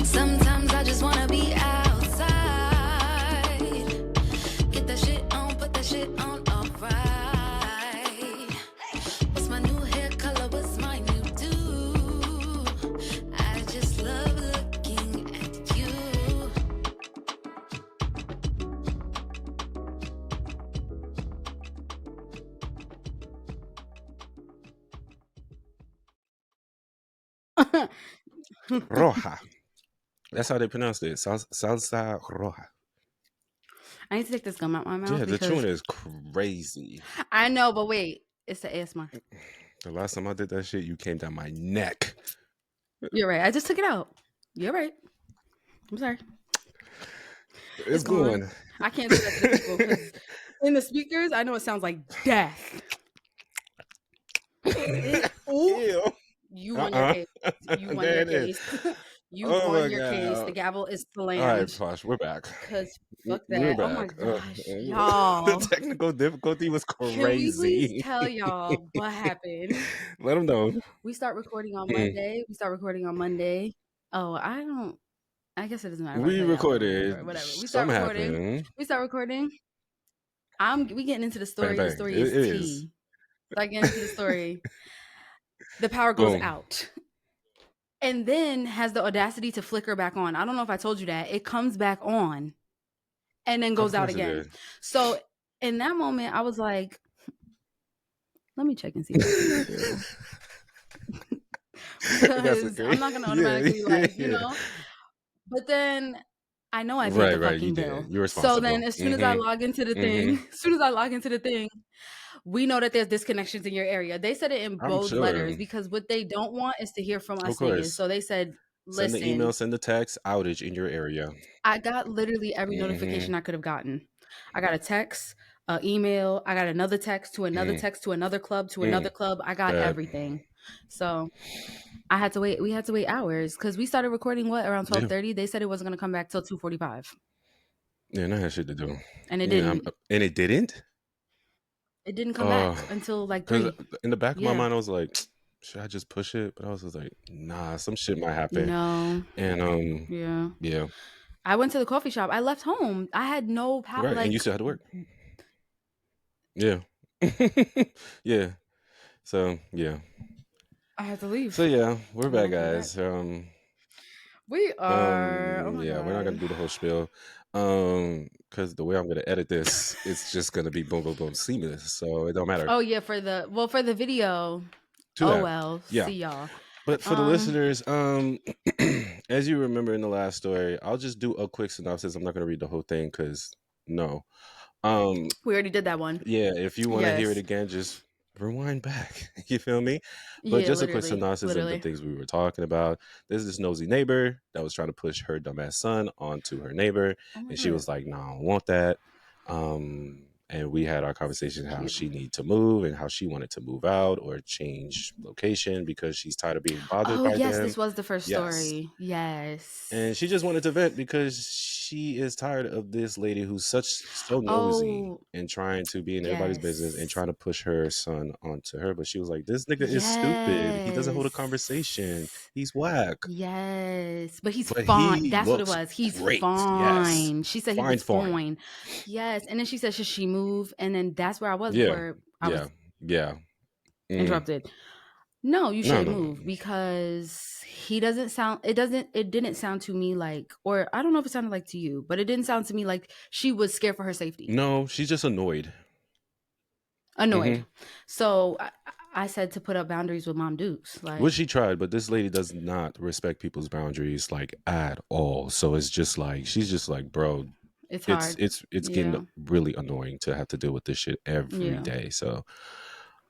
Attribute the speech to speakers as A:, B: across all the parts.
A: Sometimes I just wanna be outside. Get that shit on, put that shit on, alright. What's my new hair color? What's my new do? I just love looking at you.
B: Roja. That's how they pronounced it. Salsa roja.
C: I need to take this gum out my mouth.
B: Yeah, the
C: because
B: tuna is crazy.
C: I know, but wait, it's the ASMR.
B: The last time I did that shit, you came down my neck.
C: You're right. I just took it out. You're right. I'm sorry.
B: It's
C: gone.
B: going.
C: I can't do that to the people because in the speakers, I know it sounds like death.
B: Ew.
C: You won your case. You won
B: There
C: your
B: it is.
C: case. You
B: Oh my
C: won your case.
B: God.
C: The gavel is
B: All right,
C: slammed.
B: Posh, we're back.
C: Because fuck
B: We're
C: that. Oh my
B: back.
C: gosh, y'all.
B: The technical difficulty was
C: Can we please
B: crazy.
C: tell y'all what happened?
B: Let them know.
C: We start recording on Monday. Oh, I guess it doesn't matter.
B: We recorded.
C: Or whatever. We
B: Something happened.
C: start recording. We getting into the story.
B: Bang,
C: The
B: bang.
C: story
B: It
C: is
B: is.
C: tea. So I get into the story. The power goes
B: Boom.
C: out. And then has the audacity to flicker back on. I don't know if I told you that. It comes back on and then goes
B: Of
C: out
B: course it
C: again.
B: did.
C: So in that moment, I was like, let me check and see what I can do. Because I'm not going to automatically But then I know I paid the fucking bill.
B: You're responsible.
C: So then as soon as I log into the thing, we know that there's disconnections in your area. They said it in bold letters because what they don't want is to hear from us niggas. So they said, listen.
B: Send the email, send the text, outage in your area.
C: I got literally every notification I could have gotten. I got a text, an email. I got another text to another text to another club to another club. I got everything. So I had to wait. We had to wait hours because we started recording around 12:30. They said it wasn't going to come back till 2:45.
B: Yeah, and I had shit to do.
C: And it didn't.
B: And it didn't?
C: It didn't come back until like 3.
B: In the back of my mind, I was like, should I just push it? But I was just like, nah, some shit might happen.
C: No.
B: And
C: yeah. I went to the coffee shop. I left home. I had no power.
B: Right, and you still had to work. Yeah. Yeah. So yeah.
C: I had to leave.
B: So yeah, we're back, guys.
C: We are. Oh my
B: yeah,
C: God.
B: we're not gonna do the whole spiel. Because the way I'm gonna edit this, it's just gonna be boom, boom, boom, seamless. So it don't matter.
C: Oh yeah, for the video. Well,
B: yeah.
C: see y'all.
B: But for the listeners, as you remember in the last story, I'll just do a quick synopsis. I'm not gonna read the whole thing because no.
C: We already did that one.
B: Yeah, if you want to hear it again, just rewind back. You feel me? But just a quick synopsis of the things we were talking about. There's this nosy neighbor that was trying to push her dumbass son onto her neighbor, and she was like, "No, I don't want that." And we had our conversation how she needed to move and how she wanted to move out or change location because she's tired of being bothered by them.
C: Oh yes, this was the first story. Yes.
B: And she just wanted to vent because she is tired of this lady who's so nosy and trying to be in everybody's business and trying to push her son onto her. But she was like, this nigga is stupid. He doesn't hold a conversation. He's whack.
C: Yes. But he's fine. That's what it was. He's great. Fine. Yes. She said he was fine. Yes. And then she said, should she move? And then that's where I was before I was interrupted. No, you shouldn't move because it didn't sound to me like, or I don't know if it sounded like to you, but it didn't sound to me like she was scared for her safety.
B: No, she's just annoyed.
C: So I said to put up boundaries with Mom Dukes.
B: Which she tried, but this lady does not respect people's boundaries like at all. So it's just like, she's just like, bro, it's hard. It's getting really annoying to have to deal with this shit every day. So,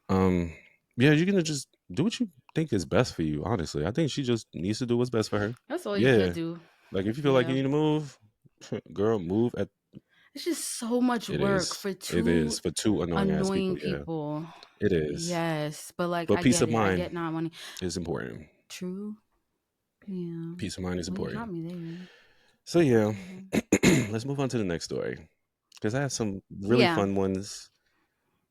B: yeah, you're gonna just do what you think is best for you. Honestly, I think she just needs to do what's best for her.
C: That's all you can do.
B: Like if you feel like you need to move, girl, move.
C: It's just so much work for two.
B: It is for two annoying people. Yeah. It is.
C: Yes, but
B: peace of mind.
C: I get not wanting
B: is important.
C: True. Yeah.
B: Peace of mind is important.
C: You got me there.
B: So yeah, let's move on to the next story because I have some really fun ones,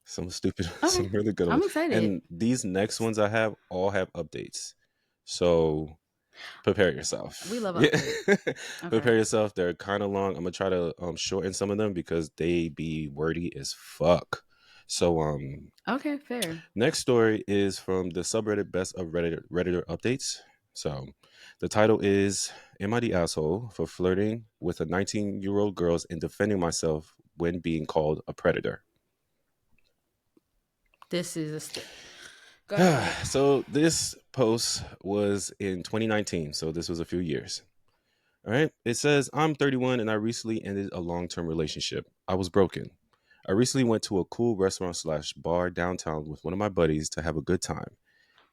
B: some stupid, some really good ones.
C: I'm excited.
B: And these next ones I have all have updates. So Prepare yourself.
C: We love updates. Okay.
B: Prepare yourself. They're kind of long. I'm gonna try to shorten some of them because they be wordy as fuck. So
C: okay, fair.
B: next story is from the subreddit Best of Redditor updates. So the title is "Am I the asshole for flirting with a 19-year-old girls and defending myself when being called a predator?"
C: This is Go ahead.
B: So this post was in 2019. So this was a few years. All right. It says, "I'm 31 and I recently ended a long-term relationship. I was broken. I recently went to a cool restaurant/bar downtown with one of my buddies to have a good time.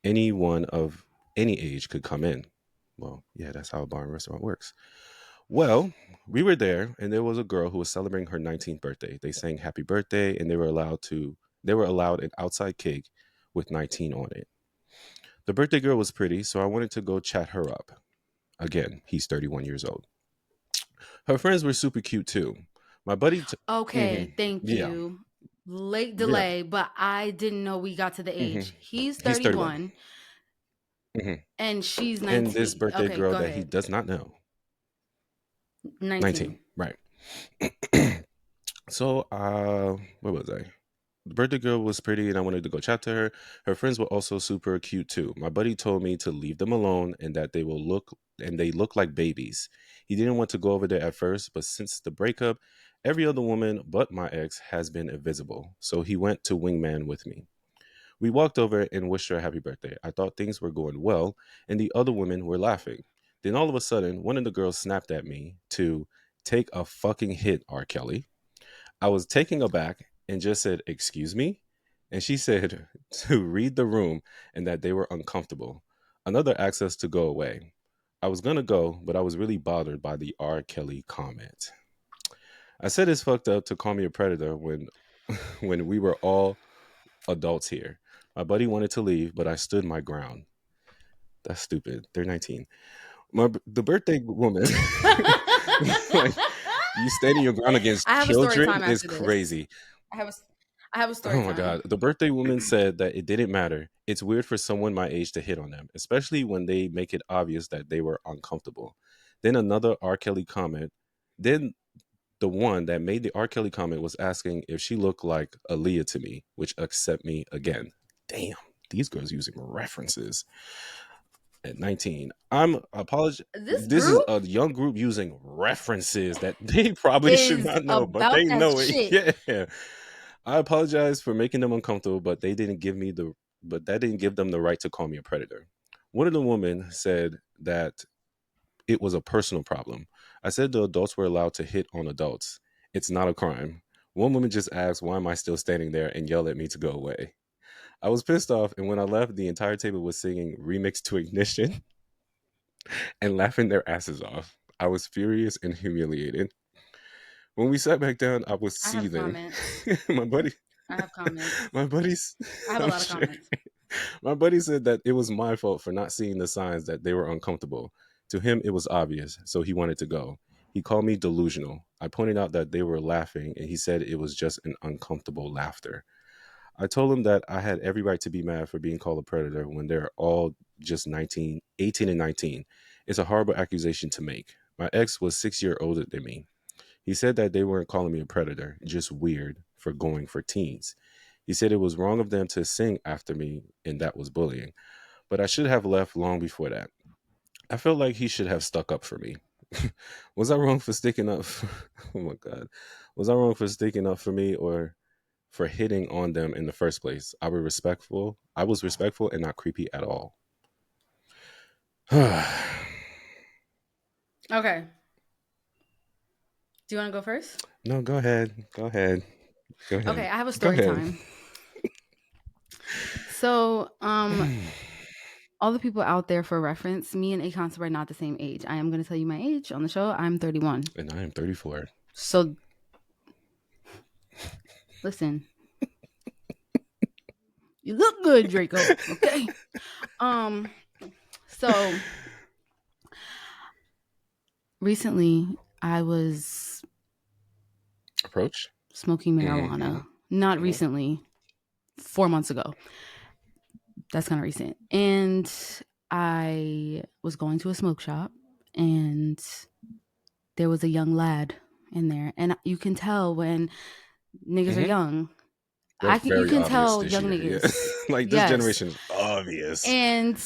B: Anyone of any age could come in." Well, yeah, that's how a bar and restaurant works. "Well, we were there and there was a girl who was celebrating her 19th birthday. They sang happy birthday and they were allowed an outside cake with 19 on it. The birthday girl was pretty, so I wanted to go chat her up. Again, he's 31 years old. Her friends were super cute too. My buddy
C: okay, thank you. Late delay, but I didn't know we got to the age. He's 31. And she's 19.
B: And this birthday girl that he does not know. 19. Right. So, where was I? The birthday girl was pretty and I wanted to go chat to her. Her friends were also super cute too. My buddy told me to leave them alone and that they look like babies. He didn't want to go over there at first, but since the breakup, every other woman but my ex has been invisible. So he went to wingman with me. We walked over and wished her a happy birthday. I thought things were going well and the other women were laughing. Then all of a sudden, one of the girls snapped at me to take a fucking hit, R. Kelly. I was taken aback and just said, "Excuse me?" And she said to read the room and that they were uncomfortable. Another asked us to go away. I was going to go, but I was really bothered by the R. Kelly comment. I said it's fucked up to call me a predator when when we were all adults here. My buddy wanted to leave, but I stood my ground. That's stupid. They're 19. The birthday woman, like, you standing your ground against children is crazy.
C: I have a story.
B: Oh my God. The birthday woman said that it didn't matter. It's weird for someone my age to hit on them, especially when they make it obvious that they were uncomfortable. Then another R. Kelly comment. Then the one that made the R. Kelly comment was asking if she looked like Aaliyah to me, which upset me again. Damn, these girls using references. At 19, I'm apologize. This is a young group using references that they probably should not know, but they know it. Yeah. I apologize for making them uncomfortable, but that didn't give them the right to call me a predator. One of the women said that it was a personal problem. I said the adults were allowed to hit on adults. It's not a crime. One woman just asked, "Why am I still standing there?" and yelled at me to go away. I was pissed off, and when I left, the entire table was singing Remix to Ignition and laughing their asses off. I was furious and humiliated. When we sat back down, I was seething. My buddy.
C: I have comments.
B: My buddies.
C: I have a lot of comments.
B: My buddy said that it was my fault for not seeing the signs that they were uncomfortable. To him, it was obvious, so he wanted to go. He called me delusional. I pointed out that they were laughing, and he said it was just an uncomfortable laughter. I told him that I had every right to be mad for being called a predator when they're all just 18 and 19. It's a horrible accusation to make. My ex was 6 years older than me. He said that they weren't calling me a predator, just weird for going for teens. He said it was wrong of them to sing after me, and that was bullying. But I should have left long before that. I felt like he should have stuck up for me. Was I wrong for sticking up? Oh my God. Was I wrong for sticking up for me or for hitting on them in the first place? I was respectful and not creepy at all.
C: Okay. Do you want to go first?
B: No, go ahead. Okay,
C: I have a story time. So, all the people out there for reference, me and Akon are not the same age. I am going to tell you my age on the show. I'm 31.
B: And I am 34.
C: So, listen. You look good, Draco. Okay. So recently I was
B: approached
C: smoking marijuana. Not recently. 4 months ago. That's kind of recent. And I was going to a smoke shop and there was a young lad in there. And you can tell when niggas are young. You can tell young niggas.
B: Yeah. Like this generation is obvious.
C: And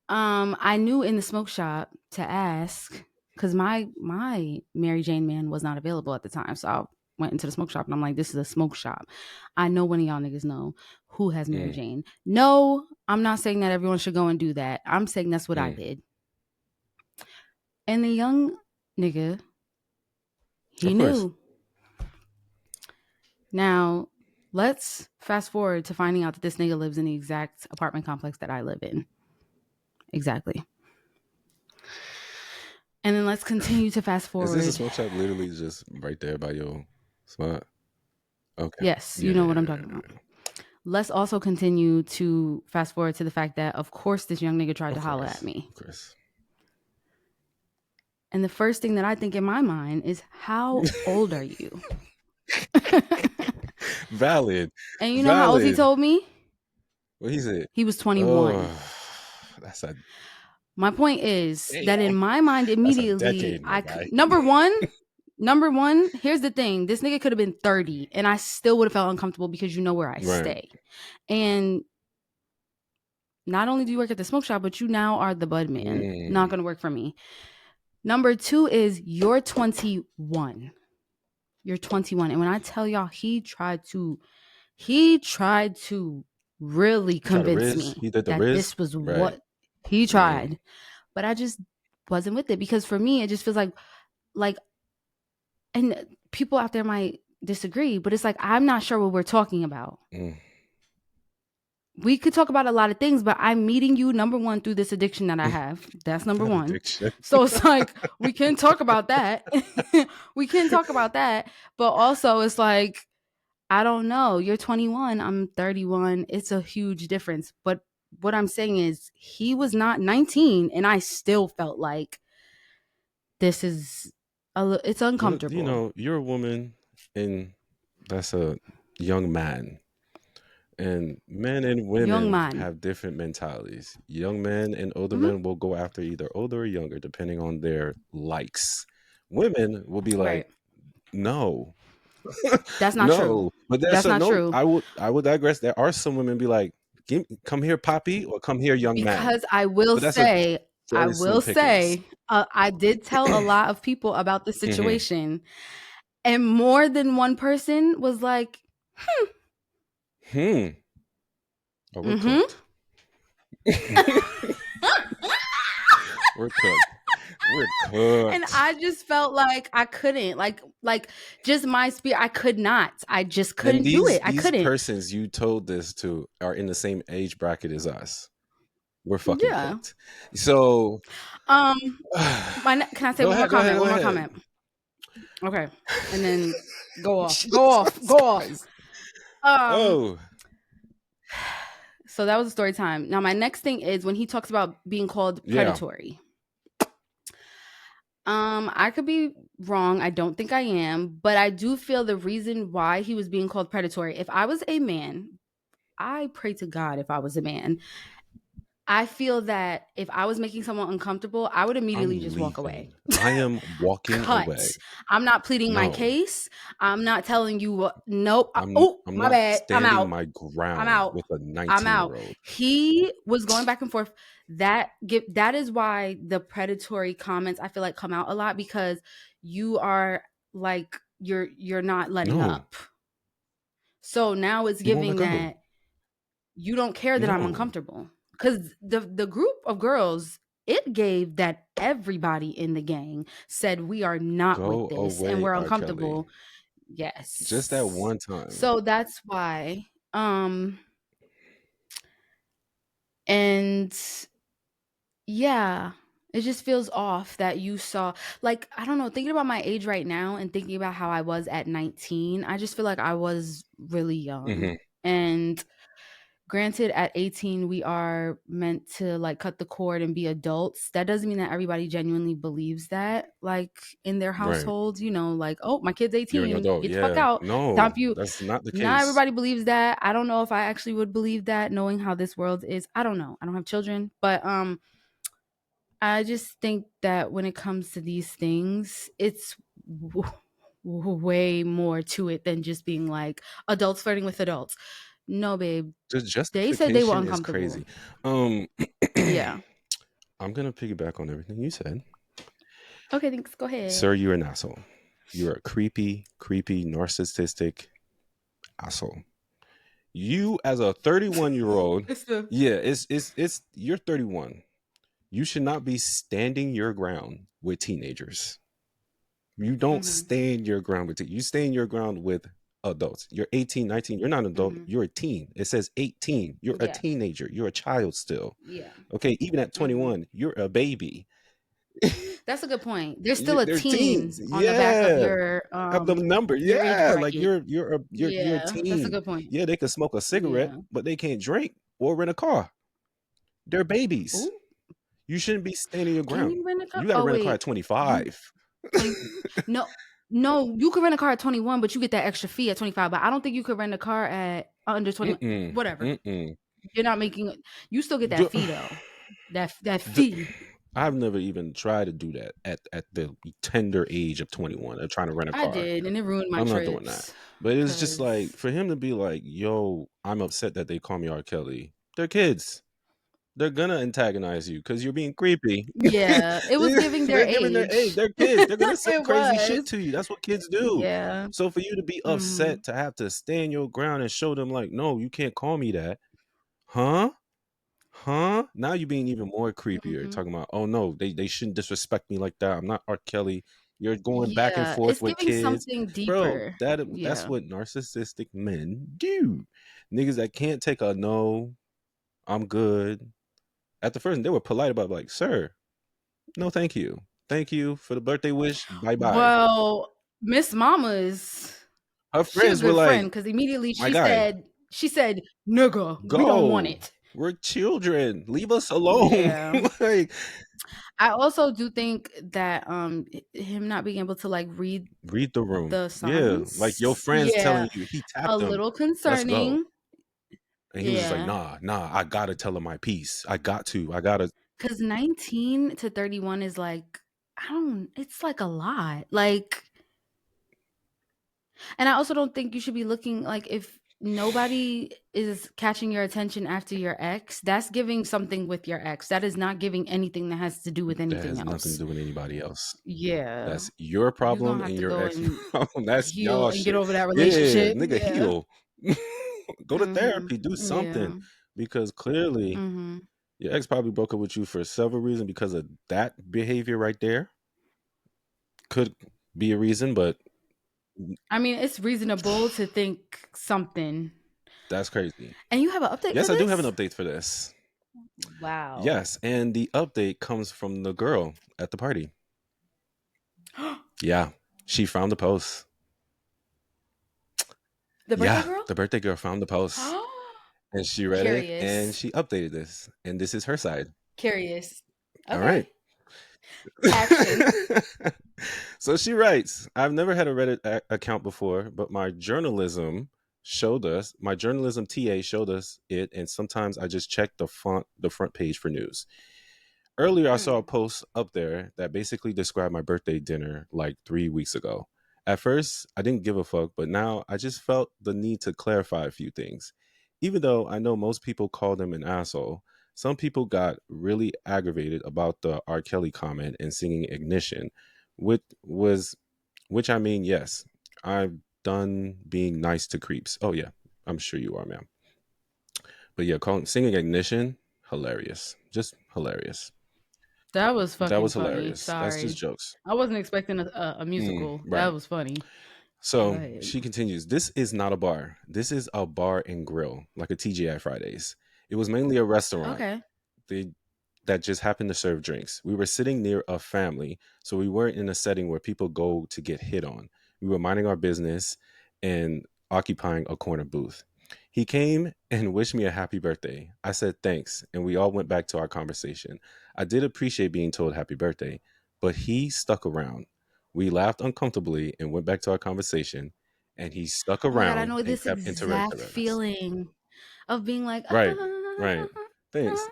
C: I knew in the smoke shop to ask, because my Mary Jane man was not available at the time. So I went into the smoke shop and I'm like, this is a smoke shop. I know one of y'all niggas know who has Mary Jane. No, I'm not saying that everyone should go and do that. I'm saying that's what I did. And the young nigga, he knew. Now, let's fast forward to finding out that this nigga lives in the exact apartment complex that I live in. Exactly. And then let's continue to fast forward.
B: Is this a smoke shop literally just right there by your spot? Okay.
C: Yes, you know what I'm talking about. Let's also continue to fast forward to the fact that, of course, this young nigga tried to holler at me.
B: Of course.
C: And the first thing that I think in my mind is, how old are you?
B: Valid.
C: And you know how old he told me?
B: What he said?
C: He was 21.
B: Oh, that's a...
C: My point is that in my mind, immediately, number one, here's the thing. This nigga could have been 30 and I still would have felt uncomfortable because you know where I stay. And not only do you work at the smoke shop, but you now are the bud man. Not going to work for me. Number two is you're 21. You're 21. And when I tell y'all, he tried to really convince me that this was what he tried. But I just wasn't with it because for me, it just feels like, and people out there might disagree, but it's like, I'm not sure what we're talking about. We could talk about a lot of things, but I'm meeting you, number one, through this addiction that I have. That's number one. Addiction. So it's like, we can talk about that. We can talk about that. But also it's like, I don't know. You're 21. I'm 31. It's a huge difference. But what I'm saying is he was not 19 and I still felt like this is, it's uncomfortable.
B: You know, you're a woman and that's a young man. And men and women have different mentalities. Young men and older men will go after either older or younger, depending on their likes. Women will be like, no.
C: That's not true.
B: But that's not true. I would digress. There are some women be like, come here, Poppy, or come here, young man.
C: Because I will say, I did tell a lot of people about the situation. And more than one person was like,
B: Oh, we're cooked. We're cooked.
C: And I just felt like I couldn't, like just my spirit. I could not. I just couldn't do it. I couldn't.
B: These persons you told this to are in the same age bracket as us. We're fucking cooked. So,
C: can I say one more comment? One more comment. Okay, and then go off. So that was a story time. Now my next thing is when he talks about being called predatory. I could be wrong. I don't think I am, but I do feel the reason why he was being called predatory. If I was a man, I pray to God if I was a man. I feel that if I was making someone uncomfortable, I would immediately just walk away.
B: I am walking away.
C: I'm not pleading my case. I'm not telling you what. Nope. I'm my bad. I'm out.
B: My ground.
C: I'm out.
B: With a 19-year-old.
C: I'm out. He was going back and forth. That is why the predatory comments I feel like come out a lot, because you are like you're not letting up. So now it's giving that you don't care that I'm uncomfortable. Because the group of girls, it gave that everybody in the gang said we are not with this and we're uncomfortable. Yes.
B: Just that one time.
C: So that's why. And yeah, it just feels off that you saw, like, I don't know, thinking about my age right now and thinking about how I was at 19, I just feel like I was really young. And granted, at 18, we are meant to like cut the cord and be adults. That doesn't mean that everybody genuinely believes that, like in their
B: Right.
C: households, you know, like, oh, my kid's
B: You're an
C: 18,
B: adult.
C: get the fuck
B: Yeah.
C: out.
B: No,
C: Dump you.
B: that's not the
C: Not
B: case.
C: everybody believes that. I don't know if I actually would believe that, knowing how this world is. I don't know. I don't have children, but I just think that when it comes to these things, it's way more to it than just being like adults flirting with adults. No, babe.
B: The
C: They said they were
B: justification is
C: uncomfortable.
B: crazy.
C: Yeah.
B: I'm gonna piggyback on everything you said.
C: Okay, thanks. Go ahead.
B: Sir, you're an asshole. You're a creepy, narcissistic asshole. You as a 31-year-old, yeah, it's you're 31. You should not be standing your ground with teenagers. You don't stand your ground with you stand your ground with adults. You're 18, 19. You're not an adult. You're a teen. It says 18. You're a teenager. You're a child still.
C: Yeah.
B: Okay. Even at 21, you're a baby.
C: That's a good point. There's still a
B: They're
C: teen
B: teens.
C: on the back of your
B: of the number.
C: your age bracket.
B: Like you're a teen.
C: That's a good point.
B: Yeah, they can smoke a cigarette, but they can't drink or rent a car. They're babies. Ooh. You shouldn't be standing your ground. You got to rent a car at 25.
C: No, you could rent a car at 21, but you get that extra fee at 25. But I don't think you could rent a car at under 20. Whatever. You're not making. You still get that fee though. That fee.
B: I've never even tried to do that at the tender age of 21. I'm trying to rent a car.
C: I did, and it ruined my trips.
B: I'm not doing that. But it's just like, for him to be like, yo, I'm upset that they call me R. Kelly. They're kids. They're gonna antagonize you because you're being creepy.
C: Yeah, it was giving their age.
B: They're kids. They're gonna say crazy shit to you. That's what kids do.
C: Yeah.
B: So for you to be upset to have to stand your ground and show them like, no, you can't call me that. Huh? Now you're being even more creepier. Talking about, oh no, they shouldn't disrespect me like that. I'm not R. Kelly. You're going back and forth with kids.
C: Something deeper.
B: Bro, that's what narcissistic men do. Niggas that can't take a no, I'm good. At the first, they were polite about like, sir, no, thank you. Thank you for the birthday wish. Bye-bye.
C: Well, Miss Mama's
B: her friends were like,
C: because immediately she said, nigga, we don't want it.
B: We're children. Leave us alone. Yeah. Like,
C: I also do think that him not being able to like read
B: the room,
C: the signs,
B: like your friends telling you he tapped
C: a
B: them.
C: little concerning.
B: And he was just like, nah, I gotta tell her my piece. I gotta.
C: Because 19 to 31 is like, it's like a lot. Like, and I also don't think you should be looking like, if nobody is catching your attention after your ex, that's giving something with your ex. That is not giving anything that has to do with anything else.
B: That has nothing to do with anybody else.
C: Yeah.
B: That's your problem and your ex problem. That's y'all shit.
C: Get over that relationship.
B: Yeah, nigga, heal. Go to therapy. Do something. Because clearly your ex probably broke up with you for several reasons because of that behavior right there. Could be a reason, but
C: I mean, it's reasonable to think something.
B: That's crazy.
C: And you have an update?
B: Yes,
C: for
B: I
C: this?
B: do have an update for this.
C: Wow.
B: Yes, and the update comes from the girl at the party. Yeah, she found the post.
C: The birthday girl?
B: The birthday girl found the post. And she read it and she updated this. And this is her side.
C: Curious. Okay.
B: All right.
C: Action.
B: So she writes, I've never had a Reddit account before, but my journalism TA showed us it. And sometimes I just check the front page for news. Earlier, I saw a post up there that basically described my birthday dinner like 3 weeks ago. At first, I didn't give a fuck, but now I just felt the need to clarify a few things. Even though I know most people call them an asshole, some people got really aggravated about the R. Kelly comment and singing Ignition, which I mean, yes, I've done being nice to creeps. Oh yeah, I'm sure you are, ma'am. But yeah, singing Ignition, hilarious. Just hilarious.
C: That was fucking
B: hilarious.
C: Funny. Sorry.
B: That's just jokes.
C: I wasn't expecting a musical. Right. That was funny.
B: So she continues, this is not a bar. This is a bar and grill, like a TGI Fridays. It was mainly a restaurant.
C: Okay.
B: That just happened to serve drinks. We were sitting near a family, so we weren't in a setting where people go to get hit on. We were minding our business and occupying a corner booth. He came and wished me a happy birthday. I said thanks, and we all went back to our conversation. I did appreciate being told happy birthday, but he stuck around. We laughed uncomfortably and went back to our conversation, and he stuck
C: Oh my God, I
B: around
C: know
B: and
C: this
B: kept
C: exact
B: interacting with us.
C: feeling of being like,
B: Right, right. Thanks.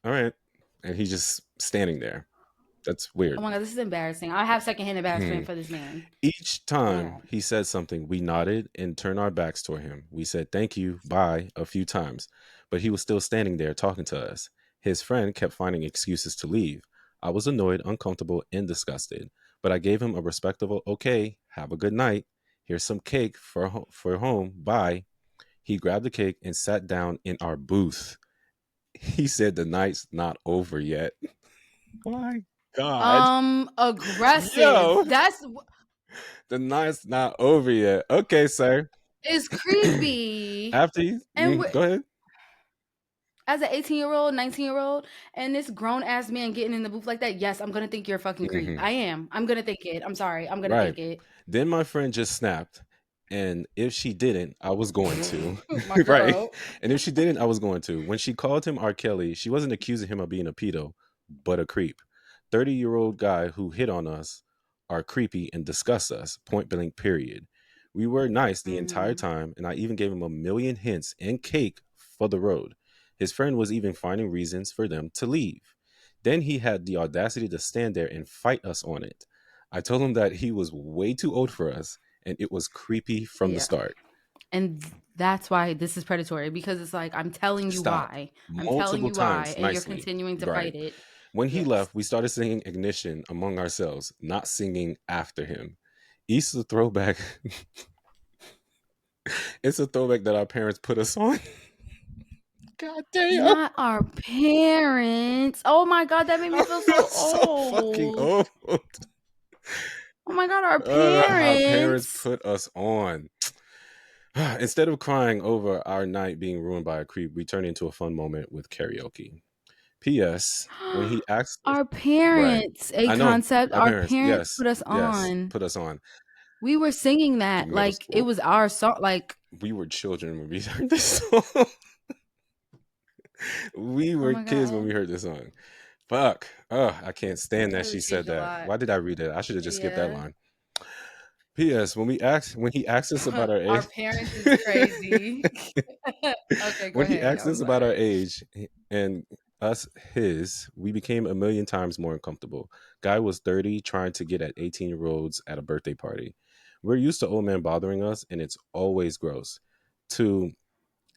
B: All right. And he's just standing there. That's weird.
C: oh my God, this is embarrassing. I have secondhand embarrassment
B: Hmm.
C: for this man.
B: Each
C: Go
B: time
C: ahead.
B: he said something, we nodded and turned our backs toward him. We said thank you, bye a few times, but he was still standing there talking to us. His friend kept finding excuses to leave. I was annoyed, uncomfortable, and disgusted, but I gave him a respectable, okay, have a good night. Here's some cake for home, bye. He grabbed the cake and sat down in our booth. He said the night's not over yet. My God.
C: Aggressive.
B: Yo, the night's not over yet. Okay, sir.
C: It's creepy.
B: After you,
C: And
B: go ahead.
C: as an 18-year-old, 19-year-old, and this grown ass man getting in the booth like that, yes, I'm gonna think you're a fucking creep.
B: Hmm.
C: I am. I'm gonna think it. I'm sorry. I'm gonna
B: Right.
C: think it.
B: Then my friend just snapped. And if she didn't, I was going to.
C: My
B: Right.
C: girl.
B: And if she didn't, I was going to. When she called him R. Kelly, she wasn't accusing him of being a pedo, but a creep. 30-year-old guy who hit on us are creepy and disgust us, point blank, period. We were nice the entire time, and I even gave him a million hints and cake for the road. His friend was even finding reasons for them to leave. Then he had the audacity to stand there and fight us on it. I told him that he was way too old for us, and it was creepy from the start.
C: And that's why this is predatory, because it's like, I'm telling you
B: Stop.
C: why. I'm telling
B: Multiple
C: you why,
B: times,
C: and you're
B: nicely.
C: continuing to
B: Right.
C: fight it.
B: When he left, we started singing Ignition among ourselves, not singing after him. Easter throwback. It's a throwback that our parents put us on. God damn.
C: Not our parents. Oh my God, that made me feel so
B: so fucking
C: old.
B: old.
C: Oh my God, our
B: Our
C: parents.
B: parents put us on. Instead of crying over our night being ruined by a creep, we turned into a fun moment with karaoke. P.S. When he asked us,
C: Our
B: right,
C: parents, a
B: I know,
C: concept.
B: our
C: Our
B: parents,
C: parents
B: yes,
C: put us
B: yes,
C: on.
B: put us on.
C: We were singing that
B: Middle
C: like it
B: school.
C: was our song. Like,
B: We were children when we heard this song. We
C: oh
B: were
C: my
B: kids when
C: God.
B: we heard this song. Fuck. Oh, I can't stand that
C: That
B: she
C: really
B: said
C: changed a
B: that.
C: lot.
B: Why did I read it? I should have just skipped that
C: Yeah.
B: line. P.S. When he asked us about our
C: Our
B: age,
C: parents is crazy. Okay, go
B: when he
C: ahead.
B: asked
C: I'm
B: us about our
C: sorry.
B: age and us his, we became a million times more uncomfortable. Guy was 30 trying to get at 18-year-olds at a birthday party. We're used to old men bothering us, and it's always gross. To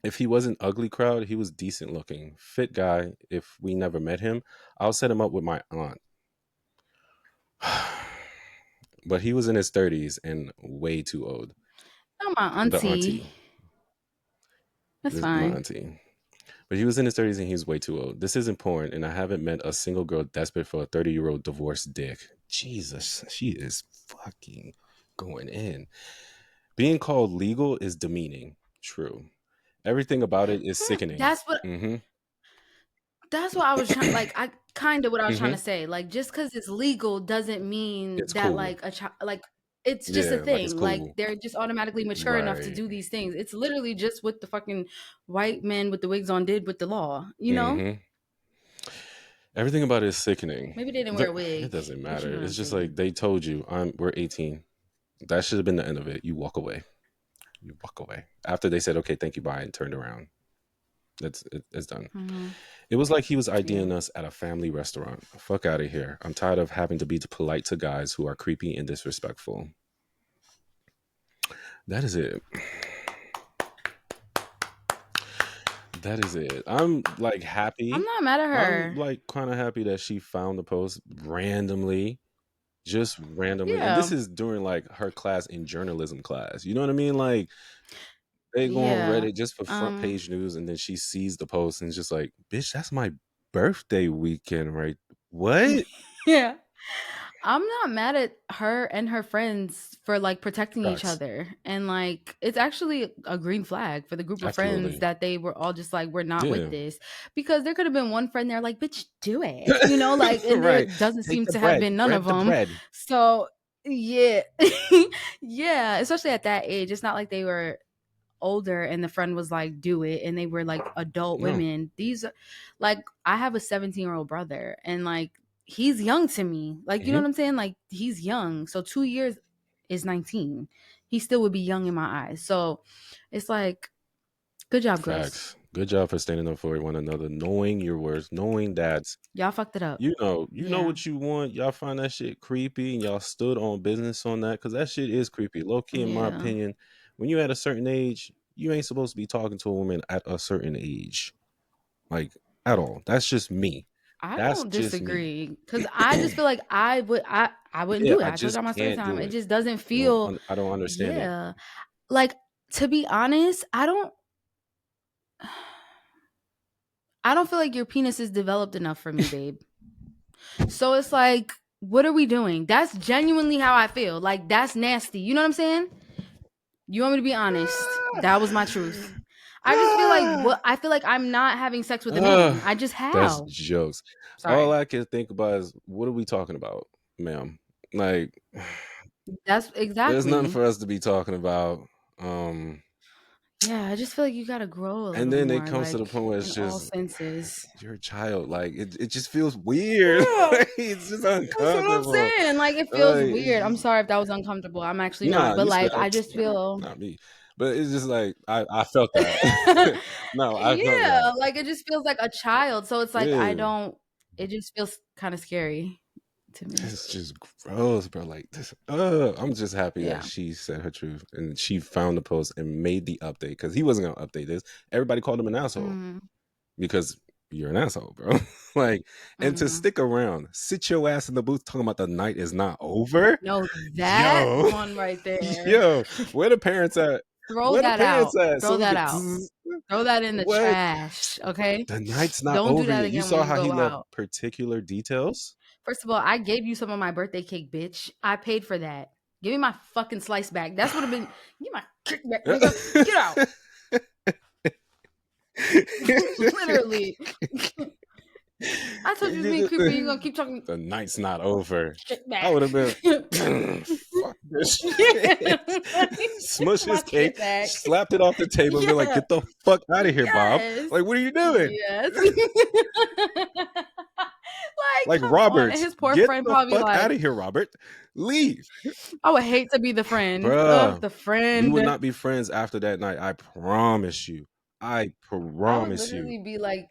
B: if he wasn't ugly crowd, he was decent looking, fit guy. If we never met him, I'll set him up with my aunt. But he was in his 30s and way too old.
C: Oh, my
B: The
C: auntie.
B: auntie.
C: That's
B: My
C: fine.
B: auntie. But he was in his 30s and he was way too old. This isn't porn, and I haven't met a single girl desperate for a 30-year-old divorced dick. Jesus, she is fucking going in. Being called legal is demeaning. True. Everything about it is sickening.
C: That's what
B: Mm-hmm.
C: That's what I was trying. Like, I kind of what I was trying
B: Mm-hmm.
C: to say. Like, just because it's legal doesn't mean
B: It's
C: that
B: cool.
C: like a child, like it's just a
B: Yeah, like it's
C: thing. Like,
B: cool.
C: they're just automatically mature enough to
B: Right.
C: do these things. It's literally just what the fucking white men with the wigs on did with the law. You know?
B: Mm-hmm. Everything about it is sickening.
C: Maybe they didn't wear a
B: It
C: wig,
B: doesn't
C: but you
B: matter.
C: know what
B: It's
C: I'm
B: just
C: saying.
B: like they told you we're 18. That should have been the end of it. You walk away. You walk away. After they said, okay, thank you, bye, and turned around. It's done.
C: Mm-hmm.
B: It was like he was IDing
C: Yeah.
B: us at a family restaurant. Fuck out of here. I'm tired of having to be polite to guys who are creepy and disrespectful. That is it. That is it. I'm like happy.
C: I'm not mad at her.
B: I'm like kind of happy that she found the post randomly. Just randomly. And this
C: Yeah.
B: is during like her class in journalism class. You know what I mean? Like they go on
C: Yeah.
B: Reddit just for front page news, and then she sees the post and is just like, bitch, that's my birthday weekend, right? What?
C: Yeah. I'm not mad at her and her friends for like protecting each
B: Facts.
C: other. And like, it's actually a green flag for the group of friends
B: Absolutely.
C: that they were all just like, we're not
B: Yeah.
C: with this. Because there could have been one friend there like, bitch, do it. You know, like, and there
B: Right.
C: doesn't
B: Take
C: seem
B: the
C: to have
B: bread.
C: been none
B: Grab
C: of
B: the
C: them.
B: bread.
C: So, yeah. Yeah. Especially at that age. It's not like they were older, and the friend was like, do it, and they were like adult women. These, like, I have a 17-year-old brother, and like he's young to me. Like, you know what I'm saying? Like, he's young. So 2 years is 19. He still would be young in my eyes. So it's like, good job, girls.
B: Facts. Good job for standing up for one another, knowing your words, knowing that
C: y'all fucked it up.
B: You know what you want. Y'all find that shit creepy, and y'all stood on business on that, because that shit is creepy. Low key, in my opinion, when you at a certain age, you ain't supposed to be talking to a woman at a certain age, like, at all. That's just me.
C: I don't disagree, because I just feel like I wouldn't do it. I told y'all my story time. It just doesn't feel.
B: I don't understand it.
C: Like, to be honest, I don't feel like your penis is developed enough for me, babe. So it's like, what are we doing? That's genuinely how I feel. Like, that's nasty. You know what I'm saying? You want me to be honest? That was my truth. I just feel like I feel like I'm not having sex with a man. I just have.
B: That's jokes. Sorry. All I can think about is, what are we talking about, ma'am? Like,
C: that's exactly.
B: There's nothing for us to be talking about.
C: Yeah, I just feel like you gotta grow a little more.
B: And then
C: it
B: comes to the point where it's just,
C: all senses.
B: You're a child. Like, it just feels weird. Yeah. It's just uncomfortable. That's what I'm
C: saying. Like, it feels weird. I'm sorry if that was uncomfortable. I'm actually not. But like, I just feel,
B: not me. But it's just like, I felt that. No, I felt that.
C: Like, it just feels like a child. So it's like, it just feels kind of scary to me.
B: It's just gross, bro. Like, this, I'm just happy that she said her truth, and she found the post and made the update, because he wasn't gonna update this. Everybody called him an asshole because you're an asshole, bro. Like, and to stick around, sit your ass in the booth talking about the night is not over.
C: No, that one right there.
B: Yo, where the parents at?
C: Throw that out. Throw that out. Throw that in the trash. Okay.
B: The night's not over. Do that again. You saw how he left particular details.
C: First of all, I gave you some of my birthday cake, bitch. I paid for that. Give me my fucking slice back. That's what have been. Give me my kickback, nigga. Get out. Literally. I told you to be creepy. You're gonna keep talking.
B: The night's not over. I would have been. Fuck this shit. Smush his cake, slapped it off the table, and be like, "Get the fuck out of here, Bob!" Like, what are you doing?
C: Yes.
B: Like Robert, his poor friend probably fuck out of here, Robert. Leave.
C: I would hate to be the friend.
B: Bruh,
C: the friend.
B: We would not be friends after that night. I promise you. I promise you.
C: Be like,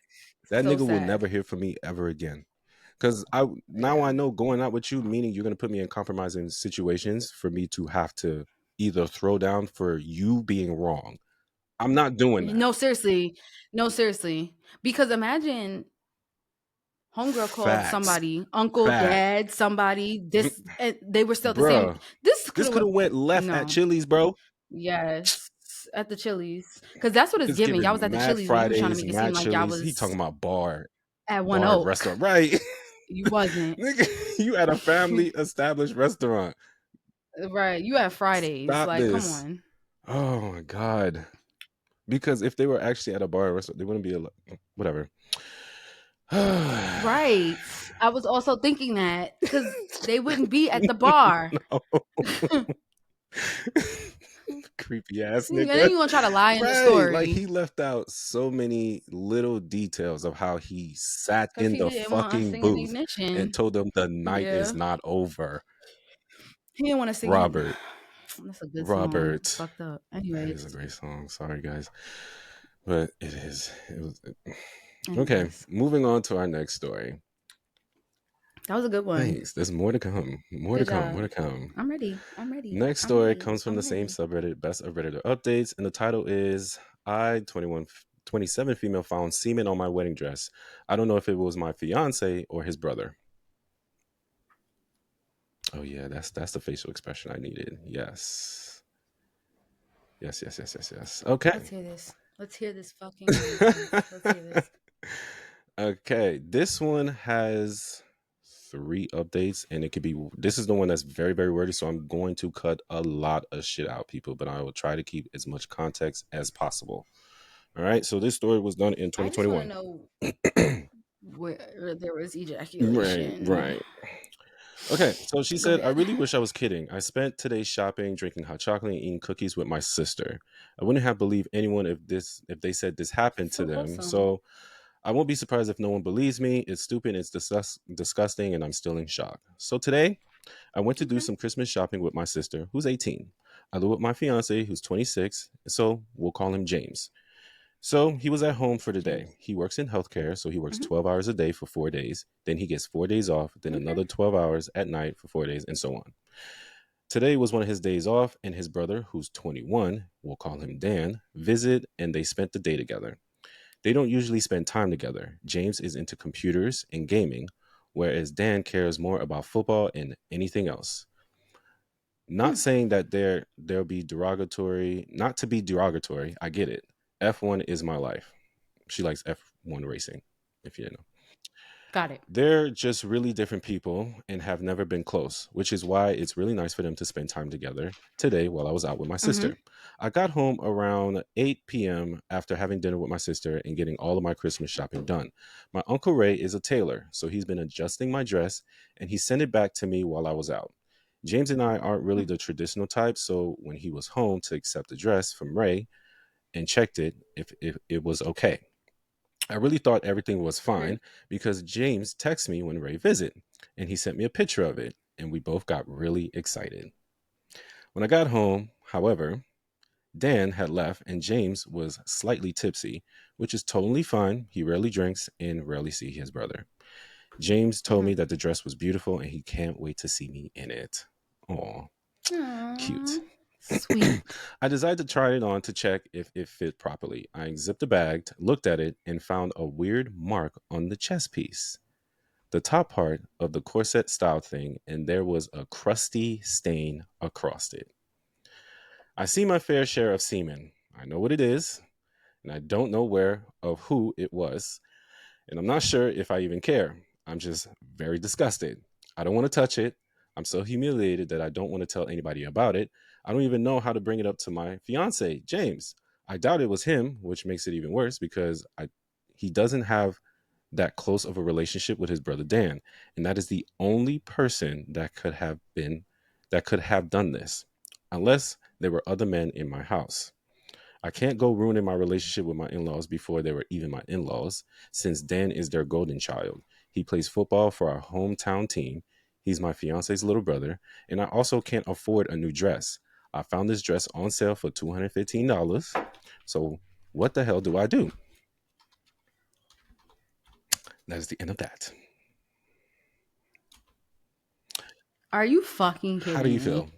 B: that
C: so
B: nigga
C: sad.
B: will never hear from me ever again. Because I know going out with you, meaning you're gonna put me in compromising situations for me to have to either throw down for you being wrong. I'm not doing that.
C: No, seriously. Because imagine homegirl called somebody, uncle, dad, somebody. This, and they were still the same. This could have
B: went left at Chili's, bro.
C: Yes, at the Chili's, because that's what it's giving. Y'all was at the Chili's.
B: Fridays,
C: trying to make it seem like y'all was.
B: He talking about bar
C: at One Oak
B: restaurant, right?
C: You wasn't.
B: You at a family established restaurant,
C: right? You at Fridays.
B: Stop
C: like,
B: this.
C: Come on.
B: Oh my god! Because if they were actually at a bar or restaurant, they wouldn't be whatever.
C: Right. I was also thinking that, because they wouldn't be at the bar.
B: Creepy ass nigga.
C: And then you gonna try to lie in the story.
B: Like, he left out so many little details of how he sat in the fucking booth and told them the night is not over.
C: He didn't want to sing.
B: Robert.
C: That's a good
B: Robert.
C: song. Fucked up. Anyway,
B: it's a great song. Sorry, guys, but it is. It was. Okay, moving on to our next story.
C: That was a good one.
B: Thanks. There's more to come. More to come.
C: I'm ready.
B: Next story comes from the same subreddit, Best of Redditor Updates, and the title is, I, 27 female found semen on my wedding dress. I don't know if it was my fiance or his brother. Oh yeah, that's the facial expression I needed. Yes. Okay.
C: Let's hear this fucking Let's hear this.
B: Okay, this one has 3 updates, and this is the one that's very, very wordy, so I'm going to cut a lot of shit out, people, but I will try to keep as much context as possible. All right, so this story was done in 2021.
C: I just want to know where there was ejaculation.
B: Right. Okay, so she
C: Go
B: said, I
C: ahead.
B: really wish I was kidding. I spent today shopping, drinking hot chocolate, and eating cookies with my sister. I wouldn't have believed anyone if they said this happened to
C: So
B: them.
C: wholesome.
B: So I won't be surprised if no one believes me. It's stupid, it's disgusting, and I'm still in shock. So today, I went to do
C: Okay.
B: some Christmas shopping with my sister, who's 18. I live with my fiance, who's 26, so we'll call him James. So he was at home for the day.
C: James.
B: He works in healthcare, so he works
C: Hmm.
B: 12 hours a day for 4 days. Then he gets 4 days off, then
C: Okay.
B: another 12 hours at night for 4 days, and so on. Today was one of his days off, and his brother, who's 21, we'll call him Dan, visit, and they spent the day together. They don't usually spend time together. James is into computers and gaming, whereas Dan cares more about football and anything else. Not
C: Hmm.
B: saying that there'll be derogatory, not to be derogatory. I get it. F1 is my life. She likes F1 racing, if you didn't know.
C: Got it.
B: They're just really different people and have never been close, which is why it's really nice for them to spend time together today while I was out with my
C: Hmm.
B: sister. I got home around 8 p.m. after having dinner with my sister and getting all of my Christmas shopping done. My Uncle Ray is a tailor, so he's been adjusting my dress and he sent it back to me while I was out. James and I aren't really the traditional type, so when he was home to accept the dress from Ray and checked it if it was okay. I really thought everything was
C: Okay.
B: fine because James texted me when Ray visited and he sent me a picture of it and we both got really excited. When I got home, however, Dan had left and James was slightly tipsy, which is totally fine. He rarely drinks and rarely see his brother. James told
C: Hmm.
B: me that the dress was beautiful and he can't wait to see me in it. Aw, cute.
C: Aww. Sweet.
B: I decided to try it on to check if it fit properly. I unzipped the bag, looked at it, and found a weird mark on the chest piece, the top part of the corset style thing, and there was a crusty stain across it. I see my fair share of semen. I know what it is, and I don't know where of who it was, and I'm not sure if I even care. I'm just very disgusted. I don't want to touch it. I'm so humiliated that I don't want to tell anybody about it. I don't even know how to bring it up to my fiance, James. I doubt it was him, which makes it even worse because he doesn't have that close of a relationship with his brother Dan, and that is the only person that could have done this, unless there were other men in my house. I can't go ruining my relationship with my in laws before they were even my in laws, since Dan is their golden child. He plays football for our hometown team. He's my fiance's little brother, and I also can't afford a new dress. I found this dress on sale for $215. So, what the hell do I do? That is the end of that.
C: Are you fucking
B: How do
C: kidding
B: you
C: me?
B: feel?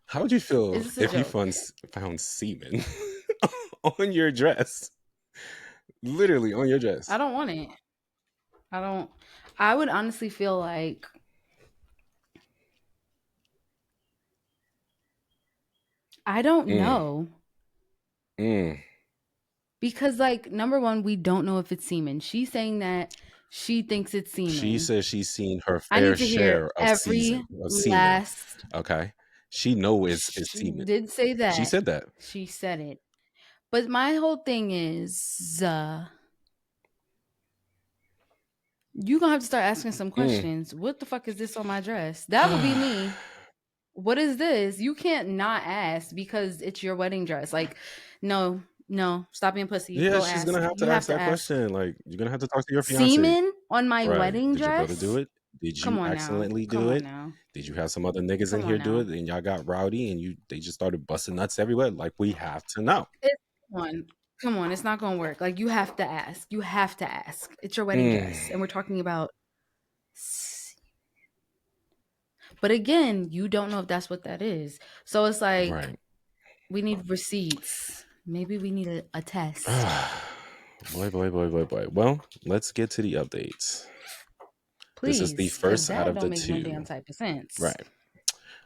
B: How would you feel
C: Is this a
B: if you
C: joke?
B: found semen on your dress? Literally on your
C: I
B: dress.
C: don't want it. I don't. I would honestly feel like I don't
B: Mm,
C: know
B: mm.
C: because, like, number one, we don't know if it's semen. She's saying that she thinks it's
B: She
C: semen.
B: says she's seen her
C: I
B: fair
C: need to hear
B: share of
C: every
B: semen.
C: last.
B: Okay, she know it's
C: She
B: semen.
C: did say
B: She
C: that.
B: said that.
C: She said it. But my whole thing is, you gonna have to start asking some
B: Mm.
C: questions. What the fuck is this on my dress? That would be me. What is this? You can't not ask because it's your wedding dress. Like, no, no, stop being pussy.
B: Yeah,
C: Go
B: she's
C: ask.
B: gonna have
C: You
B: to
C: have
B: ask
C: to
B: that
C: ask.
B: question. Like, you're gonna have to talk to your fiance.
C: Semen on my
B: Right?
C: wedding
B: Did your brother do
C: dress?
B: it? Did
C: Come
B: you
C: on now.
B: accidentally
C: Come
B: do
C: on
B: it?
C: now.
B: Did you have some other niggas in
C: Come on
B: here do
C: now.
B: it and y'all got rowdy and they just started busting nuts everywhere? Like, we have to know.
C: It's, come on. Come on. It's not going to work. Like, you have to ask. You have to ask. It's your wedding
B: Mm.
C: dress. And we're talking about. But again, you don't know if that's what that is. So it's like,
B: Right.
C: we need receipts. Maybe we need a test.
B: Boy, boy, boy, boy, boy. Well, let's get to the updates. This is the
C: Please, because
B: first out
C: that
B: of
C: don't
B: the
C: make no damn
B: two.
C: type of sense.
B: Right.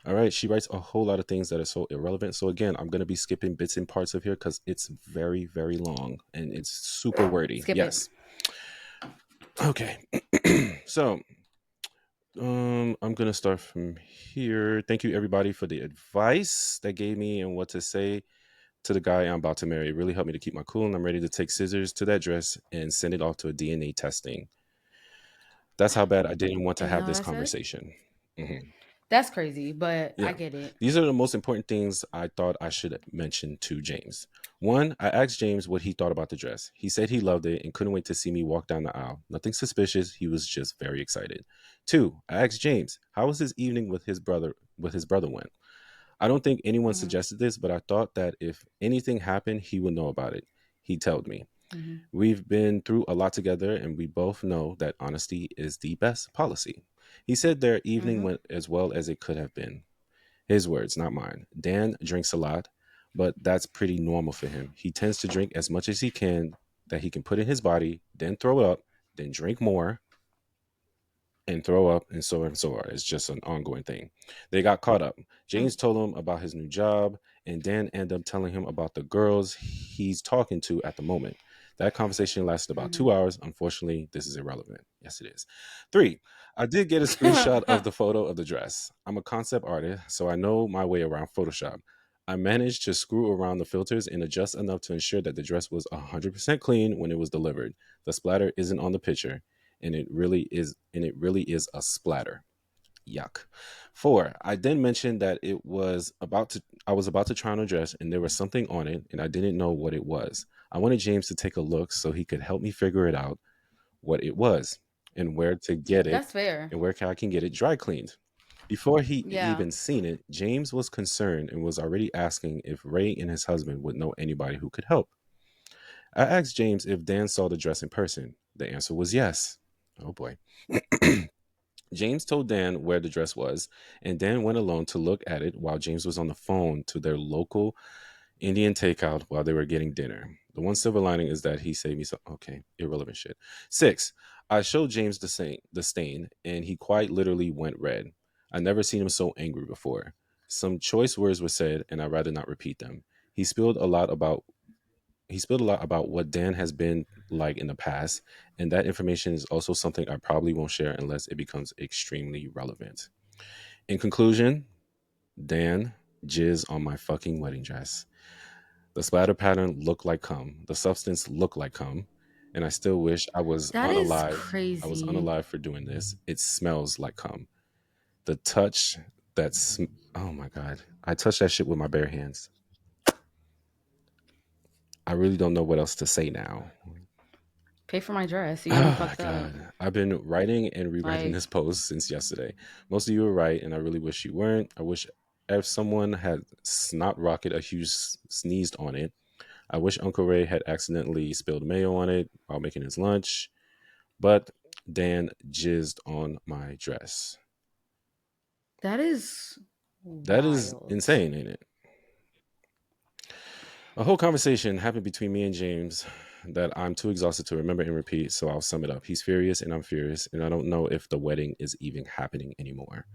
B: All right. She writes a whole lot of things that are so irrelevant. So, again, I'm going to be skipping bits and parts of here because it's very, very long and it's super wordy.
C: Skip it.
B: Yes. Okay. So, I'm going to start from here. Thank you, everybody, for the advice that gave me and what to say to the guy I'm about to marry. It really helped me to keep my cool, and I'm ready to take scissors to that dress and send it off to a DNA testing. That's how bad I didn't want to
C: And you
B: have
C: know what
B: this
C: I said?
B: conversation. Mhm.
C: That's crazy, but I
B: Yeah.
C: get it.
B: These are the most important things I thought I should mention to James. One, I asked James what he thought about the dress. He said he loved it and couldn't wait to see me walk down the aisle. Nothing suspicious. He was just very excited. Two, I asked James how was his evening with his brother went. I don't think anyone
C: Hmm.
B: suggested this, but I thought that if anything happened, he would know about it. He told me.
C: Hmm.
B: We've been through a lot together, and we both know that honesty is the best policy. He said their evening
C: Hmm.
B: went as well as it could have been. His words, not mine. Dan drinks a lot, but that's pretty normal for him. He tends to drink as much as he can that he can put in his body, then throw up, then drink more, and throw up and so on and so on. It's just an ongoing thing. They got caught up. James told him about his new job, and Dan ended up telling him about the girls he's talking to at the moment. That conversation lasted about
C: Hmm.
B: 2 hours. Unfortunately, this is irrelevant. Yes, it is. Three, I did get a screenshot of the photo of the dress. I'm a concept artist, so I know my way around Photoshop. I managed to screw around the filters and adjust enough to ensure that the dress was 100% clean when it was delivered. The splatter isn't on the picture, and it really is a splatter. Yuck. Four, I then mentioned that I was about to try on a dress and there was something on it and I didn't know what it was. I wanted James to take a look so he could help me figure it out what it was and where to get it
C: That's fair.
B: and where I can get it dry cleaned. Before he
C: Yeah.
B: even seen it, James was concerned and was already asking if Ray and his husband would know anybody who could help. I asked James if Dan saw the dress in person. The answer was yes. Oh boy. James told Dan where the dress was, and Dan went alone to look at it while James was on the phone to their local Indian takeout while they were getting dinner. The one silver lining is that he saved me some okay, irrelevant shit. Six, I showed James the stain, and he quite literally went red. I never seen him so angry before. Some choice words were said, and I'd rather not repeat them. He spilled a lot about he spilled a lot about what Dan has been like in the past, and that information is also something I probably won't share unless it becomes extremely relevant. In conclusion, Dan jizz on my fucking wedding dress. The splatter pattern looked like cum. The substance looked like cum. And I still wish I was
C: That is
B: unalive. I was
C: crazy.
B: unalive for doing this. It smells like cum. The touch that's oh my god. I touched that shit with my bare hands. I really don't know what else to say now.
C: Pay for my dress. You got me
B: Oh my
C: fucked up.
B: god. I've been writing and rewriting
C: Like,
B: this post since yesterday. Most of you were right, and I really wish you weren't. I wish if someone had snot rocket a huge sneezed on it. I wish Uncle Ray had accidentally spilled mayo on it while making his lunch. But Dan jizzed on my dress.
C: that is
B: That is
C: wild.
B: insane, ain't it? A whole conversation happened between me and James that I'm too exhausted to remember and repeat, so I'll sum it up. He's furious and I'm furious, and I don't know if the wedding is even happening anymore.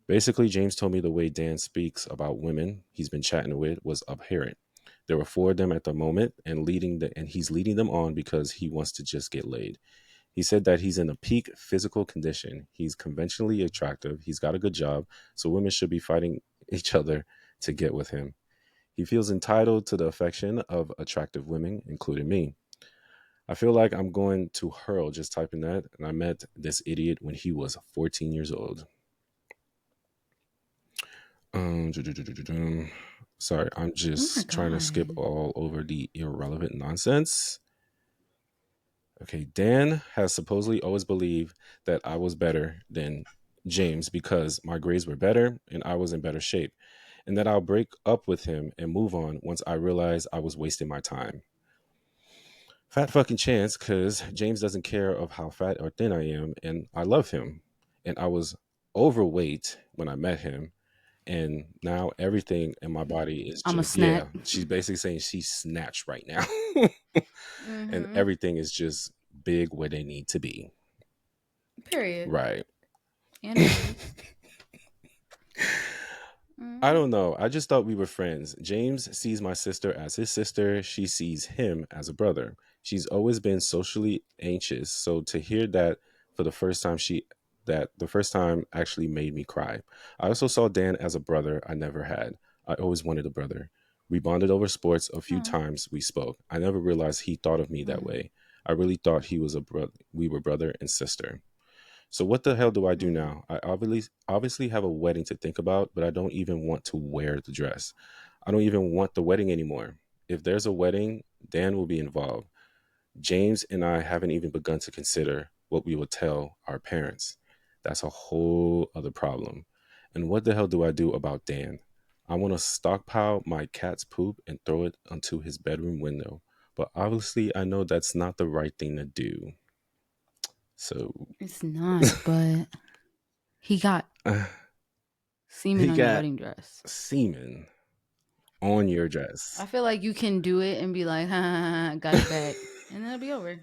B: Basically, James told me the way Dan speaks about women he's been chatting with was abhorrent. There were four of them at the moment, and he's leading them on because he wants to just get laid. He said that he's in a peak physical condition. He's conventionally attractive. He's got a good job, so women should be fighting each other to get with him. He feels entitled to the affection of attractive women, including me. I feel like I'm going to hurl just typing that, and I met this idiot when he was 14 years old. Sorry, I'm
C: Oh my
B: just trying to skip
C: god.
B: all over the irrelevant nonsense. Okay, Dan has supposedly always believed that I was better than James because my grades were better and I was in better shape, and that I'll break up with him and move on once I realize I was wasting my time. Fat fucking chance, because James doesn't care of how fat or thin I am, and I love him. And I was overweight when I met him, and now everything in my body is
C: I'm a
B: just
C: snack.
B: yeah. She's basically saying she's snatched right now, and
C: Mm-hmm.
B: everything is just big where they need to be.
C: Period.
B: Right.
C: And boobs.
B: I
C: Mm-hmm.
B: don't know. I just thought we were friends. James sees my sister as his sister. She sees him as a brother. She's always been socially anxious. So to hear that for the first time, that the first time actually made me cry. I also saw Dan as a brother I never had. I always wanted a brother. We bonded over sports a few
C: Mm-hmm.
B: times we spoke. I never realized he thought of me that
C: Mm-hmm.
B: way. I really thought he was a brother. We were brother and sister. So what the hell do I do
C: Mm.
B: now? I obviously have a wedding to think about, but I don't even want to wear the dress. I don't even want the wedding anymore. If there's a wedding, Dan will be involved. James and I haven't even begun to consider what we will tell our parents. That's a whole other problem. And what the hell do I do about Dan? I want to stockpile my cat's poop and throw it onto his bedroom window. But obviously, I know that's not the right thing to do. So
C: it's not, but he got semen on your wedding dress.
B: Semen on your dress.
C: I feel like you can do it and be like, ha, got it back, and then it'll be over.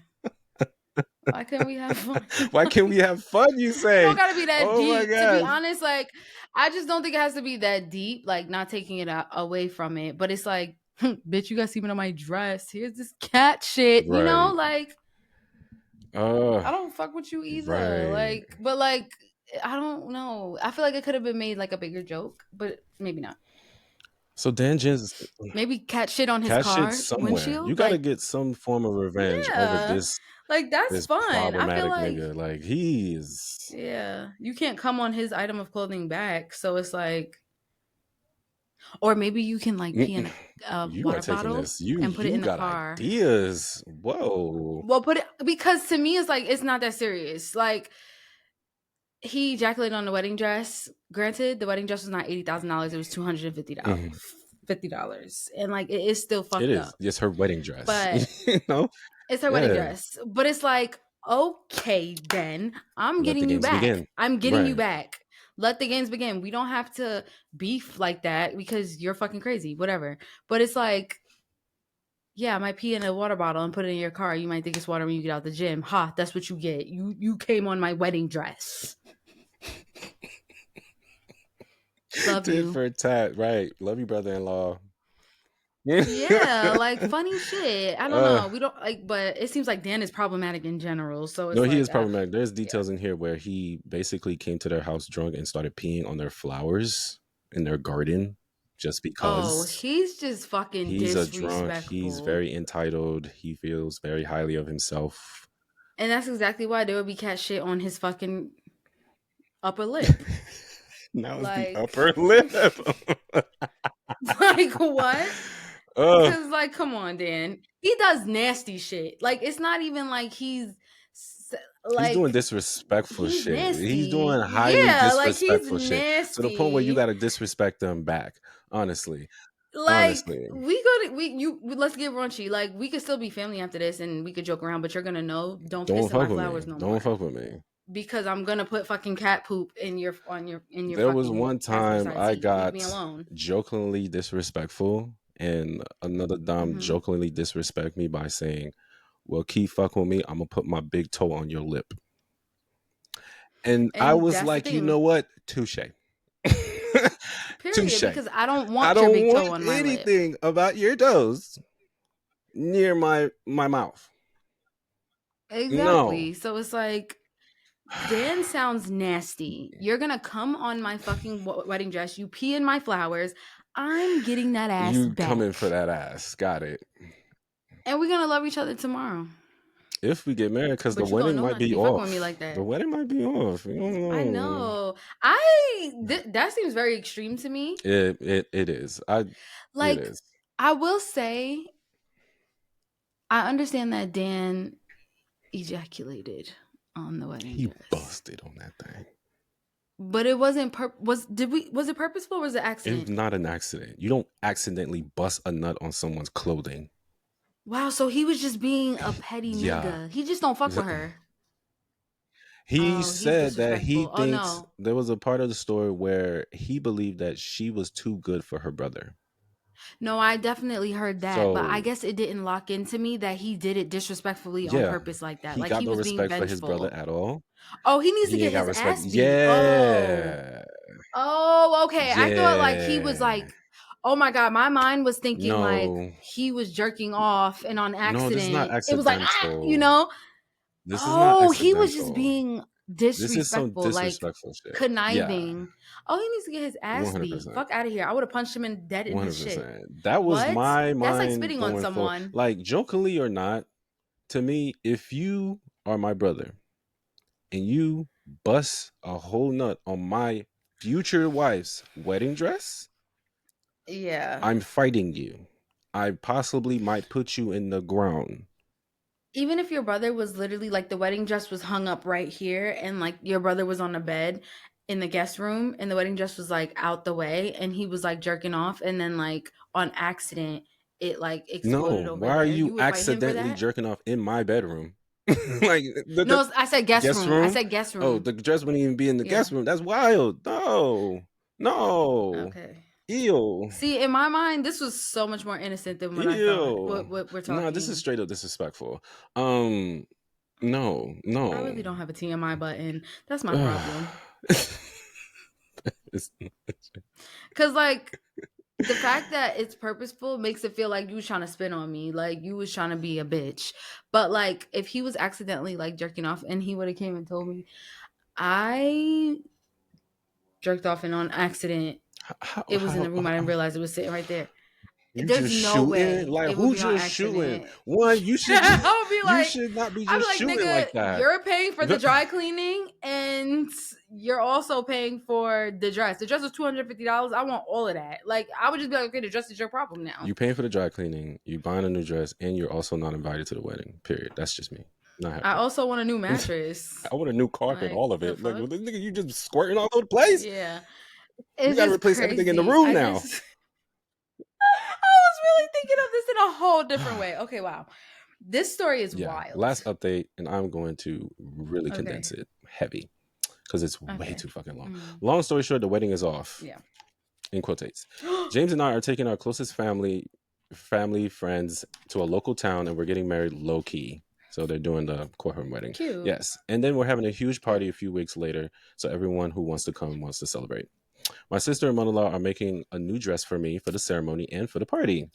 C: Why can't we have fun?
B: Why can't we have fun, you say?
C: It don't gotta be that
B: oh
C: deep. To be honest, like, I just don't think it has to be that deep, like, not taking it away from it. But it's like, bitch, you got semen on my dress. Here's this cat shit. Right. You know, like, I don't fuck with you either. Right. Like, but like, I don't know. I feel like it could have been made like a bigger joke, but maybe not.
B: So Dan Jens,
C: maybe cat shit on his car windshield.
B: You gotta get some form of revenge over this.
C: Like, that's
B: this
C: fun.
B: Problematic
C: I feel like
B: nigga. Like, he's
C: you can't come on his item of clothing back. So it's like, or maybe you can like pee in a water bottle and put it in the car.
B: Ideas. Whoa.
C: Well, put it, because to me it's like, it's not that serious. Like, he ejaculated on the wedding dress. Granted, the wedding dress was not $80,000. It was $250. $50. And like, it is still fucked up.
B: It's her wedding dress.
C: But it's her wedding dress. But it's like, okay, then I'm getting you back. Begin. I'm getting you back. Let the games begin. We don't have to beef like that because you're fucking crazy. Whatever. But it's like, yeah, I might pee in a water bottle and put it in your car. You might think it's water when you get out the gym. Ha, that's what you get. You came on my wedding dress. Love
B: Tit
C: you.
B: for tat, right? Love you, brother-in-law.
C: Yeah, like, funny shit. I don't know. We don't like, but it seems like Dan is problematic in general. So it's
B: he is problematic. There's details in here where he basically came to their house drunk and started peeing on their flowers in their garden just because.
C: Oh, he's just fucking disrespectful.
B: He's a drunk. He's very entitled. He feels very highly of himself.
C: And that's exactly why there would be cat shit on his fucking upper lip.
B: Now it's the upper lip.
C: Like, what? Because, like, come on, Dan. He does nasty shit. Like, it's not even like he's
B: doing disrespectful shit. Nasty. He's doing highly disrespectful shit.
C: Nasty.
B: To the point where you got to disrespect them back. Honestly.
C: Like, let's get raunchy. Like, we could still be family after this and we could joke around, but you're gonna know, don't piss in my flowers no more.
B: Don't fuck with me.
C: Because I'm gonna put fucking cat poop in your.
B: There was one time I got jokingly disrespectful, and another dom jokingly disrespect me by saying, "Well, keep fucking with me. I'm gonna put my big toe on your lip." And I was like, you know what? Touche.
C: Period. Touché. Because I don't want your big toe on my lip.
B: Anything about your toes near my mouth.
C: Exactly. No. So it's like, Dan sounds nasty. You're gonna come on my fucking wedding dress. You pee in my flowers. I'm getting that ass back.
B: You coming for that ass. Got it.
C: And we're gonna love each other tomorrow.
B: If we get married, because the wedding might be off.
C: Me like that.
B: The wedding might be off.
C: I know. That seems very extreme to me.
B: It is. It is.
C: I will say, I understand that Dan ejaculated on the wedding dress.
B: He busted on that thing.
C: But it wasn't was it purposeful or was it accident?
B: It was not an accident. You don't accidentally bust a nut on someone's clothing.
C: Wow, so he was just being a petty nigga. He just don't fuck with her.
B: He said that he thinks there was a part of the story where he believed that she was too good for her brother.
C: No, I definitely heard that, but I guess it didn't lock into me that he did it disrespectfully on purpose like that.
B: He got no respect for his brother at all.
C: Oh, he needs to get his ass beat.
B: Yeah.
C: Oh, okay. Yeah. I thought like he was like, oh my God, my mind was thinking like he was jerking off and on accident.
B: No, this is not accidental.
C: It was like, you know?
B: This is not accidental.
C: He was just being disrespectful,
B: this is some disrespectful
C: shit. Conniving. Yeah. Oh, he needs to get his ass 100%. Beat. Fuck out of here. I would have punched him in dead in 100%. His shit.
B: That was my mind.
C: That's like spitting on someone.
B: Like, jokingly or not, to me, if you are my brother and you bust a whole nut on my future wife's wedding dress,
C: Yeah.
B: I'm fighting you. I possibly might put you in the ground.
C: Even if your brother was literally like the wedding dress was hung up right here and like your brother was on the bed in the guest room and the wedding dress was like out the way and he was like jerking off and then like on accident it like exploded
B: No,
C: over
B: why are
C: there,
B: you
C: you would fight him for
B: accidentally
C: that?
B: jerking off in my bedroom? Like
C: No, I said guest
B: guest
C: room. I
B: room?
C: said guest
B: Oh,
C: room.
B: the dress wouldn't even be in the
C: Yeah.
B: guest room. That's wild. No. No.
C: Okay.
B: Ew.
C: See, in my mind, this was so much more innocent than what I thought.
B: Ew.
C: What we're
B: Nah, this is
C: talking.
B: straight up disrespectful. No,
C: I
B: no.
C: really don't have a TMI button. That's my problem. Cause like the fact that it's purposeful makes it feel like you was trying to spin on me, like you was trying to be a bitch. But like if he was accidentally like jerking off and he would have came and told me, I jerked off and on accident it was in the room. I didn't realize it was sitting right there.
B: You
C: There's
B: just
C: no
B: shooting?
C: way
B: Like
C: it would
B: who
C: be on
B: just shooting?
C: accident.
B: One, you should just
C: I would be
B: you
C: like,
B: should not be
C: I'd be
B: just
C: like,
B: shooting
C: nigga,
B: like that.
C: you're paying for the dry cleaning and you're also paying for the dress. The dress was $250. I want all of that. Like, I would just be like, okay, the dress is your problem now.
B: You paying for the dry cleaning, you buying a new dress, and you're also not invited to the wedding. Period. That's just me. Not happy.
C: I also want a new mattress.
B: I want a new carpet,
C: Like,
B: all of
C: the
B: it. Like,
C: fuck?
B: nigga, you just squirting all over the place.
C: Yeah.
B: You
C: It's
B: got to
C: just
B: replace everything in the
C: crazy.
B: room now.
C: I was really thinking of this in a whole different way. Okay, wow. This story is wild.
B: Last update, and I'm going to really condense it heavy because it's way too fucking long. Long story short, the wedding is off.
C: Yeah.
B: In quotates. James and I are taking our closest family friends to a local town, and we're getting married low key. So they're doing the courtroom wedding.
C: Cute.
B: Yes. And then we're having a huge party a few weeks later. So everyone who wants to come wants to celebrate. My sister and mother-in-law are making a new dress for me for the ceremony and for the party.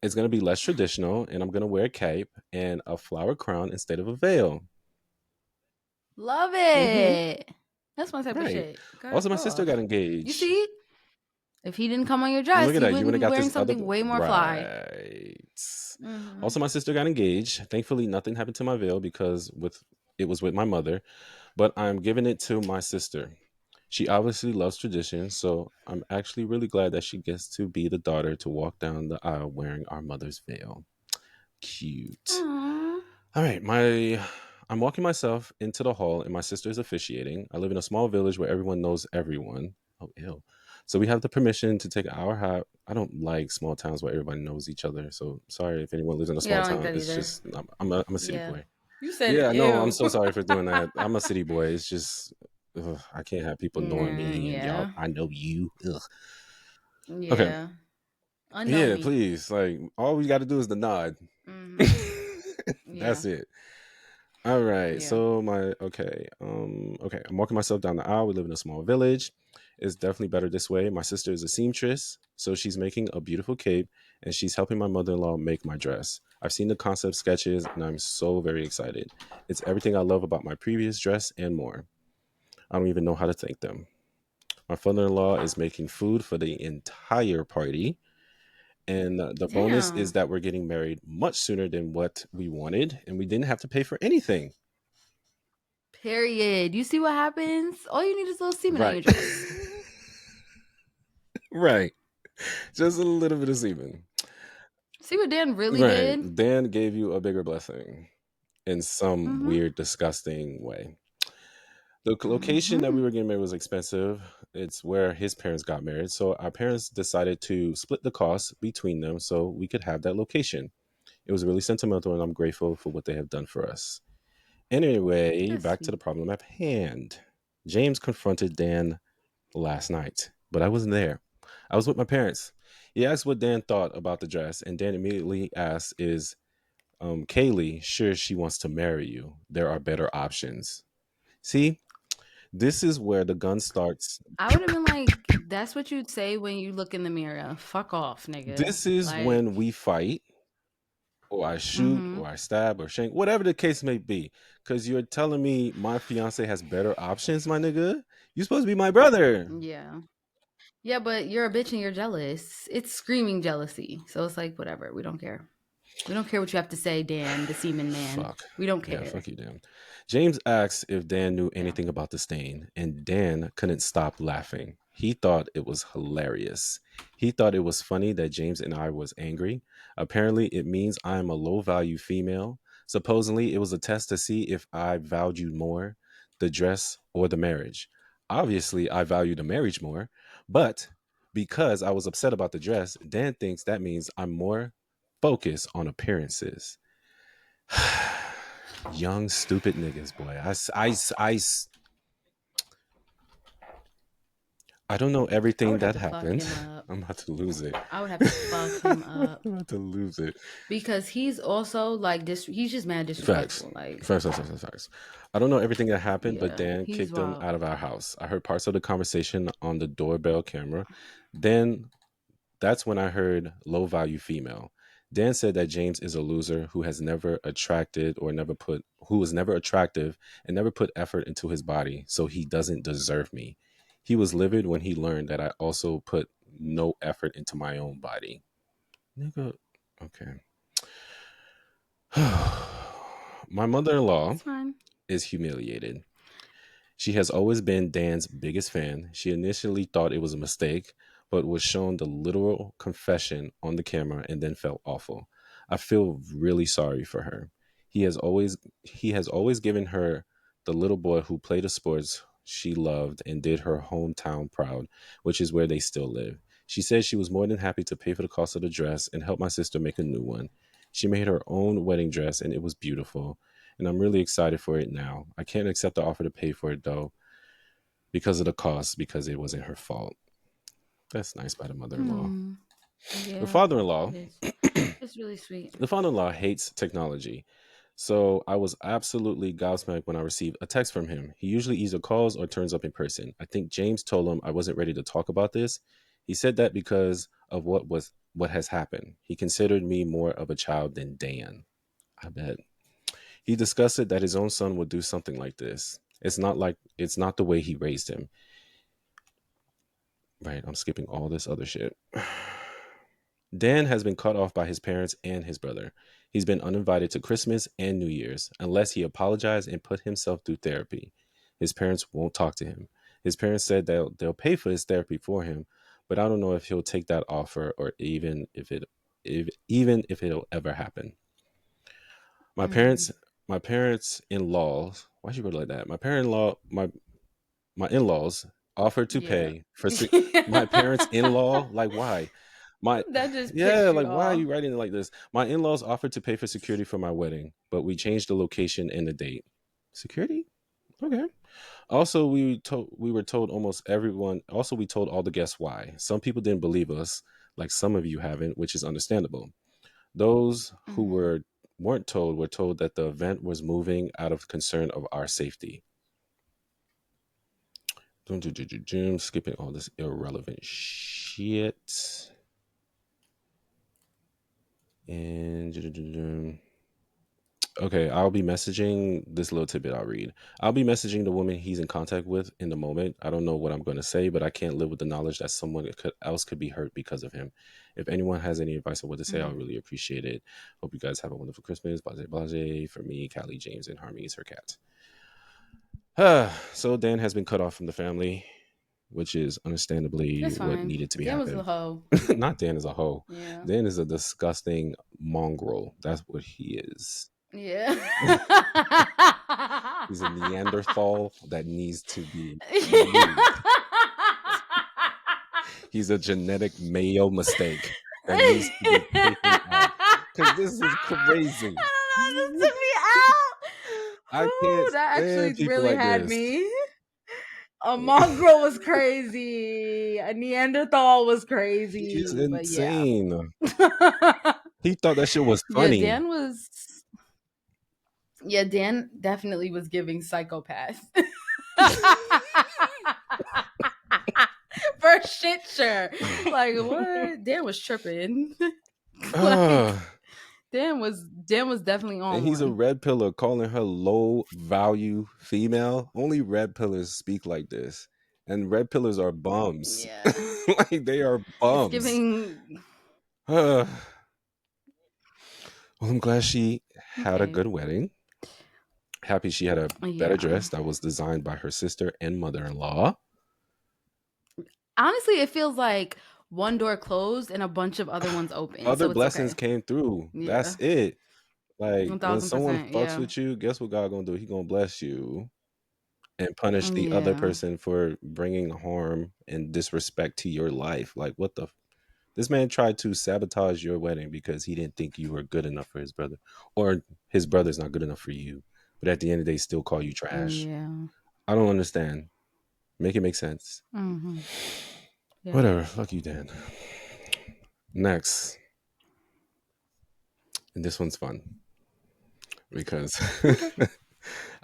B: It's going to be less traditional, and I'm going to wear a cape and a flower crown instead of a veil.
C: Love it. Mm-hmm. That's my type of shit.
B: Also, my sister got engaged.
C: You see? If he didn't come on your dress, you wouldn't be wearing something way more fly.
B: Mm-hmm. Also, my sister got engaged. Thankfully, nothing happened to my veil because it was with my mother, but I'm giving it to my sister. She obviously loves tradition, so I'm actually really glad that she gets to be the daughter to walk down the aisle wearing our mother's veil. Cute. Aww. All right, I'm walking myself into the hall, and my sister is officiating. I live in a small village where everyone knows everyone. Oh, ew. So we have the permission to take our hat. I don't like small towns where everybody knows each other. So sorry if anyone lives in a small town. It's just I'm a city boy.
C: You said
B: yeah, no, I'm so sorry for doing that. I'm a city boy. It's just I can't have people knowing me and y'all. I know you. Ugh.
C: Yeah. Okay.
B: Yeah, please. Like all we got to do is the nod. Mm-hmm. That's it. All right. Yeah. So okay. I'm walking myself down the aisle. We live in a small village. It's definitely better this way. My sister is a seamstress, so she's making a beautiful cape, and she's helping my mother-in-law make my dress. I've seen the concept sketches, and I'm so very excited. It's everything I love about my previous dress and more. I don't even know how to thank them. My father-in-law is making food for the entire party. And the bonus is that we're getting married much sooner than what we wanted, and we didn't have to pay for anything.
C: Period. You see what happens? All you need is a little semen on your dress.
B: Right. Just a little bit of semen.
C: See what Dan really did?
B: Dan gave you a bigger blessing in some weird, disgusting way. The location that we were getting married was expensive. It's where his parents got married. So our parents decided to split the cost between them so we could have that location. It was really sentimental, and I'm grateful for what they have done for us. Anyway, back to the problem at hand. James confronted Dan last night, but I wasn't there. I was with my parents. He asked what Dan thought about the dress, and Dan immediately asked, is Kaylee sure she wants to marry you? There are better options. See, this is where the gun starts.
C: I would have been like, that's what you'd say when you look in the mirror. Fuck off, nigga.
B: This is when we fight, or I shoot, or I stab, or shank, whatever the case may be. Because you're telling me my fiance has better options, my nigga? You're supposed to be my brother.
C: Yeah. Yeah, but you're a bitch and you're jealous. It's screaming jealousy. So it's like, whatever. We don't care. We don't care what you have to say, Dan, the semen man.
B: Fuck.
C: We don't care.
B: Yeah, fuck you, Dan. James asked if Dan knew anything about the stain, and Dan couldn't stop laughing. He thought it was hilarious. He thought it was funny that James and I was angry. Apparently, it means I'm a low value female. Supposedly, it was a test to see if I valued more the dress or the marriage. Obviously, I value the marriage more, but because I was upset about the dress, Dan thinks that means I'm more focused on appearances. Young, stupid niggas, boy. I don't know everything that happened. I'm about to lose it.
C: I would have to fuck him up.
B: I'm about to lose it.
C: Because he's also like this. He's just mad disrespectful.
B: Facts. I don't know everything that happened, but Dan kicked him out of our house. I heard parts of the conversation on the doorbell camera. Then that's when I heard low value female. Dan said that James is a loser who was never attractive and never put effort into his body, so he doesn't deserve me. He was livid when he learned that I also put no effort into my own body. Nigga, okay. My mother-in-law is humiliated. She has always been Dan's biggest fan. She initially thought it was a mistake, but was shown the literal confession on the camera and then felt awful. I feel really sorry for her. He has always given her the little boy who played the sports she loved and did her hometown proud, which is where they still live. She said she was more than happy to pay for the cost of the dress and help my sister make a new one. She made her own wedding dress and it was beautiful, and I'm really excited for it now. I can't accept the offer to pay for it though because of the cost, because it wasn't her fault. That's nice by the mother-in-law.
C: Yeah,
B: the father-in-law,
C: it's really sweet.
B: The father-in-law hates technology. So I was absolutely gobsmacked when I received a text from him. He usually either calls or turns up in person. I think James told him I wasn't ready to talk about this. He said that because of what has happened. He considered me more of a child than Dan. I bet. He discussed it that his own son would do something like this. It's not the way he raised him. Right, I'm skipping all this other shit. Dan has been cut off by his parents and his brother. He's been uninvited to Christmas and New Year's unless he apologized and put himself through therapy. His parents won't talk to him. His parents said they'll pay for his therapy for him, but I don't know if he'll take that offer or even if it'll ever happen. My parents in-laws, why'd you word it like that? My in-laws offered to pay for my parents in-law, like why?
C: That just
B: like why are you writing it like this? My in-laws offered to pay for security for my wedding, but we changed the location and the date. Security? Okay. Also, we told almost everyone. Also, we told all the guests why. Some people didn't believe us, like some of you haven't, which is understandable. Those who weren't told were told that the event was moving out of concern of our safety. Skipping all this irrelevant shit. And okay, I'll be messaging this little tidbit I'll read. I'll be messaging the woman he's in contact with in the moment. I don't know what I'm going to say, but I can't live with the knowledge that someone else could be hurt because of him. If anyone has any advice on what to say, I'll really appreciate it. Hope you guys have a wonderful Christmas. Blase, blase. For me, Callie, James, and Harmony is her cat. So Dan has been cut off from the family, which is understandably what needed to be happening.
C: Dan was a hoe.
B: Not Dan is a hoe.
C: Yeah.
B: Dan is a disgusting mongrel. That's what he is.
C: Yeah.
B: He's a Neanderthal that needs to be He's a genetic Mayo mistake that needs to be taken out. Because this is crazy.
C: I don't know, this took me out.
B: I can't.
C: That actually really
B: like
C: had
B: this.
C: me. A mongrel was crazy. A Neanderthal was crazy.
B: He's insane. He thought that shit was funny.
C: Dan definitely was giving psychopath. For shit, sure. Like, what? Dan was tripping. Dan was definitely on.
B: And he's a red pillar calling her low value female. Only red pillars speak like this. And red pillars are bums.
C: Yeah.
B: Like they are bums.
C: It's giving
B: Well, I'm glad she had a
C: Okay.
B: good wedding. Happy she had a better dress that was designed by her sister and mother-in-law.
C: Honestly, it feels like one door closed and a bunch of other ones open,
B: Other
C: so it's
B: blessings
C: okay.
B: came through.
C: Yeah.
B: That's it. Like when someone
C: 1000%.
B: fucks
C: Yeah.
B: with you, guess what God gonna do? He gonna bless you and punish the other
C: Yeah.
B: person for bringing harm and disrespect to your life. Like what the? This man tried to sabotage your wedding because he didn't think you were good enough for his brother, or his brother's not good enough for you. But at the end of the day, still call you trash.
C: Yeah.
B: I don't understand. Make it make sense.
C: Mm-hmm. Yeah.
B: Whatever. Fuck you, Dan. Next, and this one's fun because
C: Okay.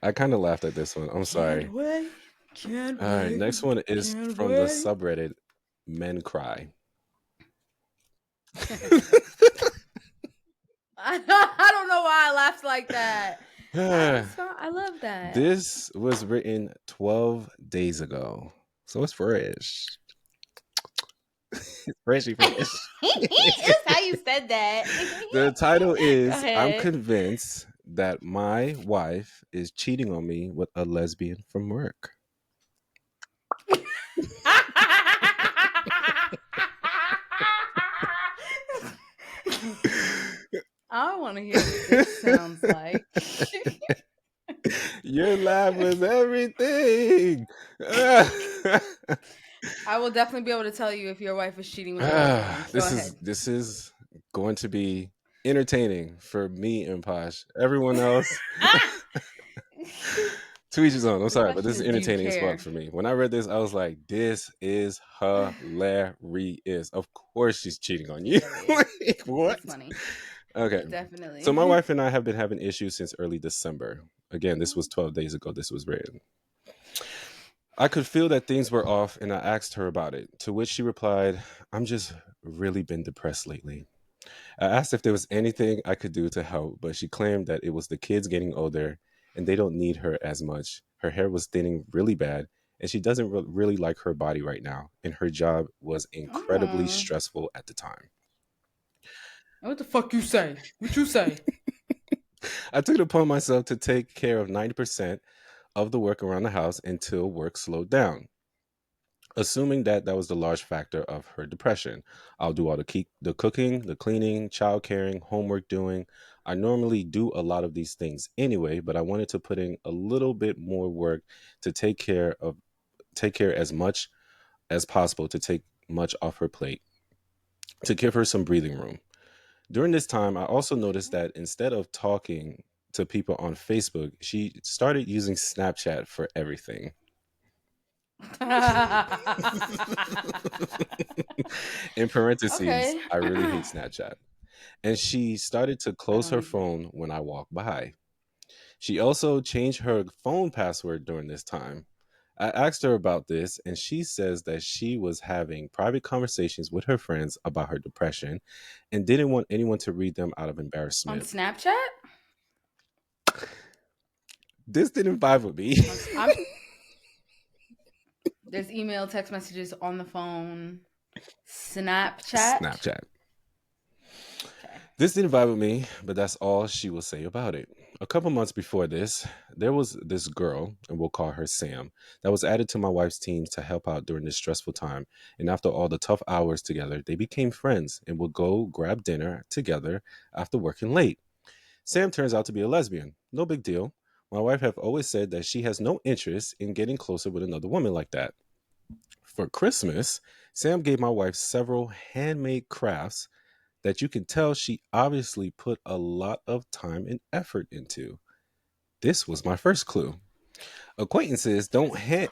B: I kind of laughed at this one. I'm sorry.
C: Can't wait. Can't
B: All right,
C: wait.
B: next one is
C: Can't
B: from the
C: wait.
B: subreddit Men Cry.
C: I don't know why I laughed like that. I love that.
B: This was written 12 days ago, so it's fresh. Freshy fresh.
C: It's how you said that.
B: The title is
C: Go ahead.
B: I'm convinced that my wife is cheating on me with a lesbian from work.
C: I want to hear what this sounds like.
B: Your laugh was everything.
C: I will definitely be able to tell you if your wife is cheating with a lesbian. Go ahead.
B: This is going to be entertaining for me and Posh. Everyone else, to each his own. I'm sorry, but this is entertaining as fuck for me. When I read this, I was like, "This is hilarious." Of course, she's cheating on you. Like, what?
C: That's funny.
B: Okay,
C: Definitely.
B: So my wife and I have been having issues since early December. Again, this was 12 days ago. This was written. I could feel that things were off, and I asked her about it. To which she replied, "I'm just really been depressed lately." I asked if there was anything I could do to help, but she claimed that it was the kids getting older and they don't need her as much. Her hair was thinning really bad, and she doesn't really like her body right now, and her job was incredibly stressful at the time.
C: What the fuck you say? What you say?
B: I took it upon myself to take care of 90% of the work around the house until work slowed down. Assuming that was the large factor of her depression. I'll do all the cooking, the cleaning, child caring, homework doing. I normally do a lot of these things anyway, but I wanted to put in a little bit more work to take care as much as possible, to take much off her plate, to give her some breathing room. During this time, I also noticed that instead of talking to people on Facebook, she started using Snapchat for everything. In parentheses, okay. I really hate Snapchat. And she started to close her phone when I walk by. She also changed her phone password during this time. I asked her about this, and she says that she was having private conversations with her friends about her depression and didn't want anyone to read them out of embarrassment.
C: On Snapchat?
B: This didn't vibe with me.
C: There's email, text messages on the phone. Snapchat?
B: Snapchat. Okay. This didn't vibe with me, but that's all she will say about it. A couple months before this, there was this girl, and we'll call her Sam, that was added to my wife's team to help out during this stressful time. And after all the tough hours together, they became friends and would go grab dinner together after working late. Sam turns out to be a lesbian. No big deal. My wife have always said that she has no interest in getting closer with another woman like that. For Christmas, Sam gave my wife several handmade crafts that you can tell she obviously put a lot of time and effort into. This was my first clue. Acquaintances don't hand.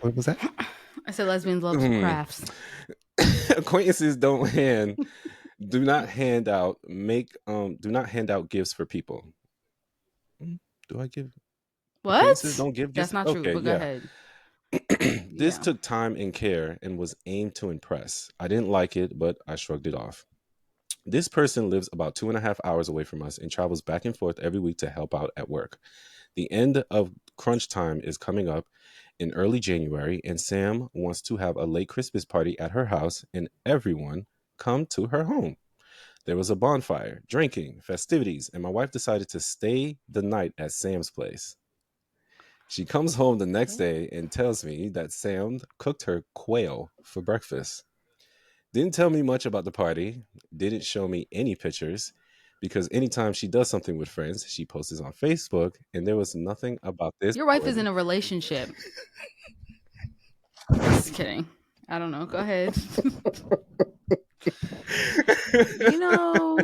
B: What was that?
C: I said lesbians love crafts.
B: Acquaintances don't hand. Do not hand out gifts for people. Do I give?
C: What?
B: Acquaintances don't give gifts.
C: That's not true. But go ahead.
B: This took time and care and was aimed to impress. I didn't like it, but I shrugged it off. This person lives about 2.5 hours away from us and travels back and forth every week to help out at work. The end of crunch time is coming up in early January, and Sam wants to have a late Christmas party at her house and everyone come to her home. There was a bonfire, drinking, festivities, and my wife decided to stay the night at Sam's place. She comes home the next day and tells me that Sam cooked her quail for breakfast. Didn't tell me much about the party, didn't show me any pictures, because anytime she does something with friends, she posts it on Facebook, and there was nothing about this
C: Your wife is
B: party.
C: in a relationship. Just kidding. I don't know. Go ahead. You know,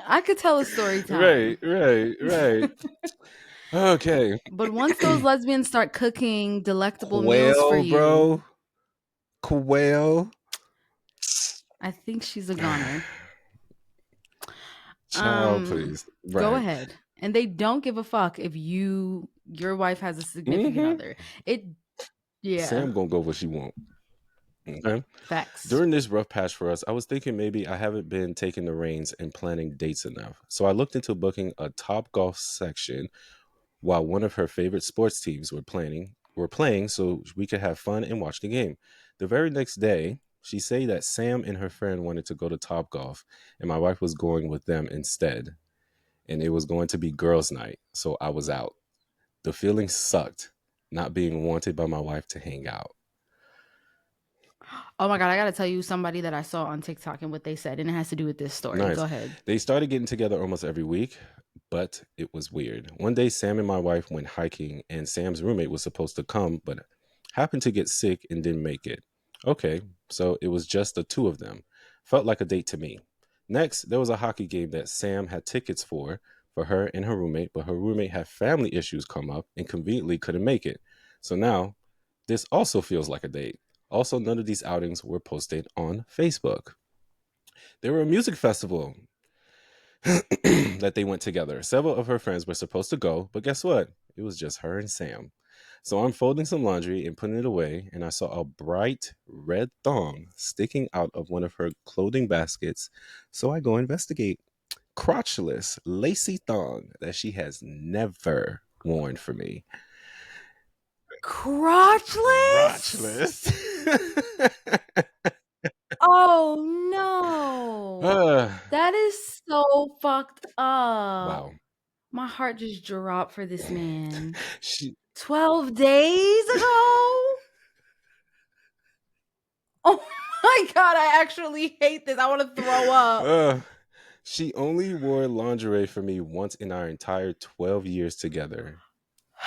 C: I could tell a story time.
B: Right. Okay.
C: But once those lesbians start cooking delectable meals for
B: Quail,
C: you,
B: bro. Quail.
C: I think she's a goner.
B: Child, please. Right.
C: Go ahead. And they don't give a fuck if your wife has a significant other.
B: Sam gonna go what she want. Okay.
C: Facts.
B: During this rough patch for us, I was thinking maybe I haven't been taking the reins and planning dates enough. So I looked into booking a Top Golf section while one of her favorite sports teams were playing so we could have fun and watch the game. The very next day, she said that Sam and her friend wanted to go to Top Golf and my wife was going with them instead. And it was going to be girls' night, so I was out. The feeling sucked, not being wanted by my wife to hang out.
C: Oh my God, I got to tell you somebody that I saw on TikTok and what they said, and it has to do with this story.
B: Nice.
C: Go ahead.
B: They started getting together almost every week, but it was weird. One day, Sam and my wife went hiking, and Sam's roommate was supposed to come, but happened to get sick and didn't make it. Okay, so it was just the two of them. Felt like a date to me. Next, there was a hockey game that Sam had tickets for her and her roommate, but her roommate had family issues come up and conveniently couldn't make it. So now, this also feels like a date. Also, none of these outings were posted on Facebook. There were a music festival that they went together. Several of her friends were supposed to go, but guess what? It was just her and Sam. So I'm folding some laundry and putting it away, and I saw a bright red thong sticking out of one of her clothing baskets. So I go investigate. Crotchless, lacy thong that she has never worn for me.
C: Crotchless? Oh no. That is so fucked up.
B: Wow.
C: My heart just dropped for this man. 12 days ago? Oh my God, I actually hate this. I want to throw up.
B: She only wore lingerie for me once in our entire 12 years together.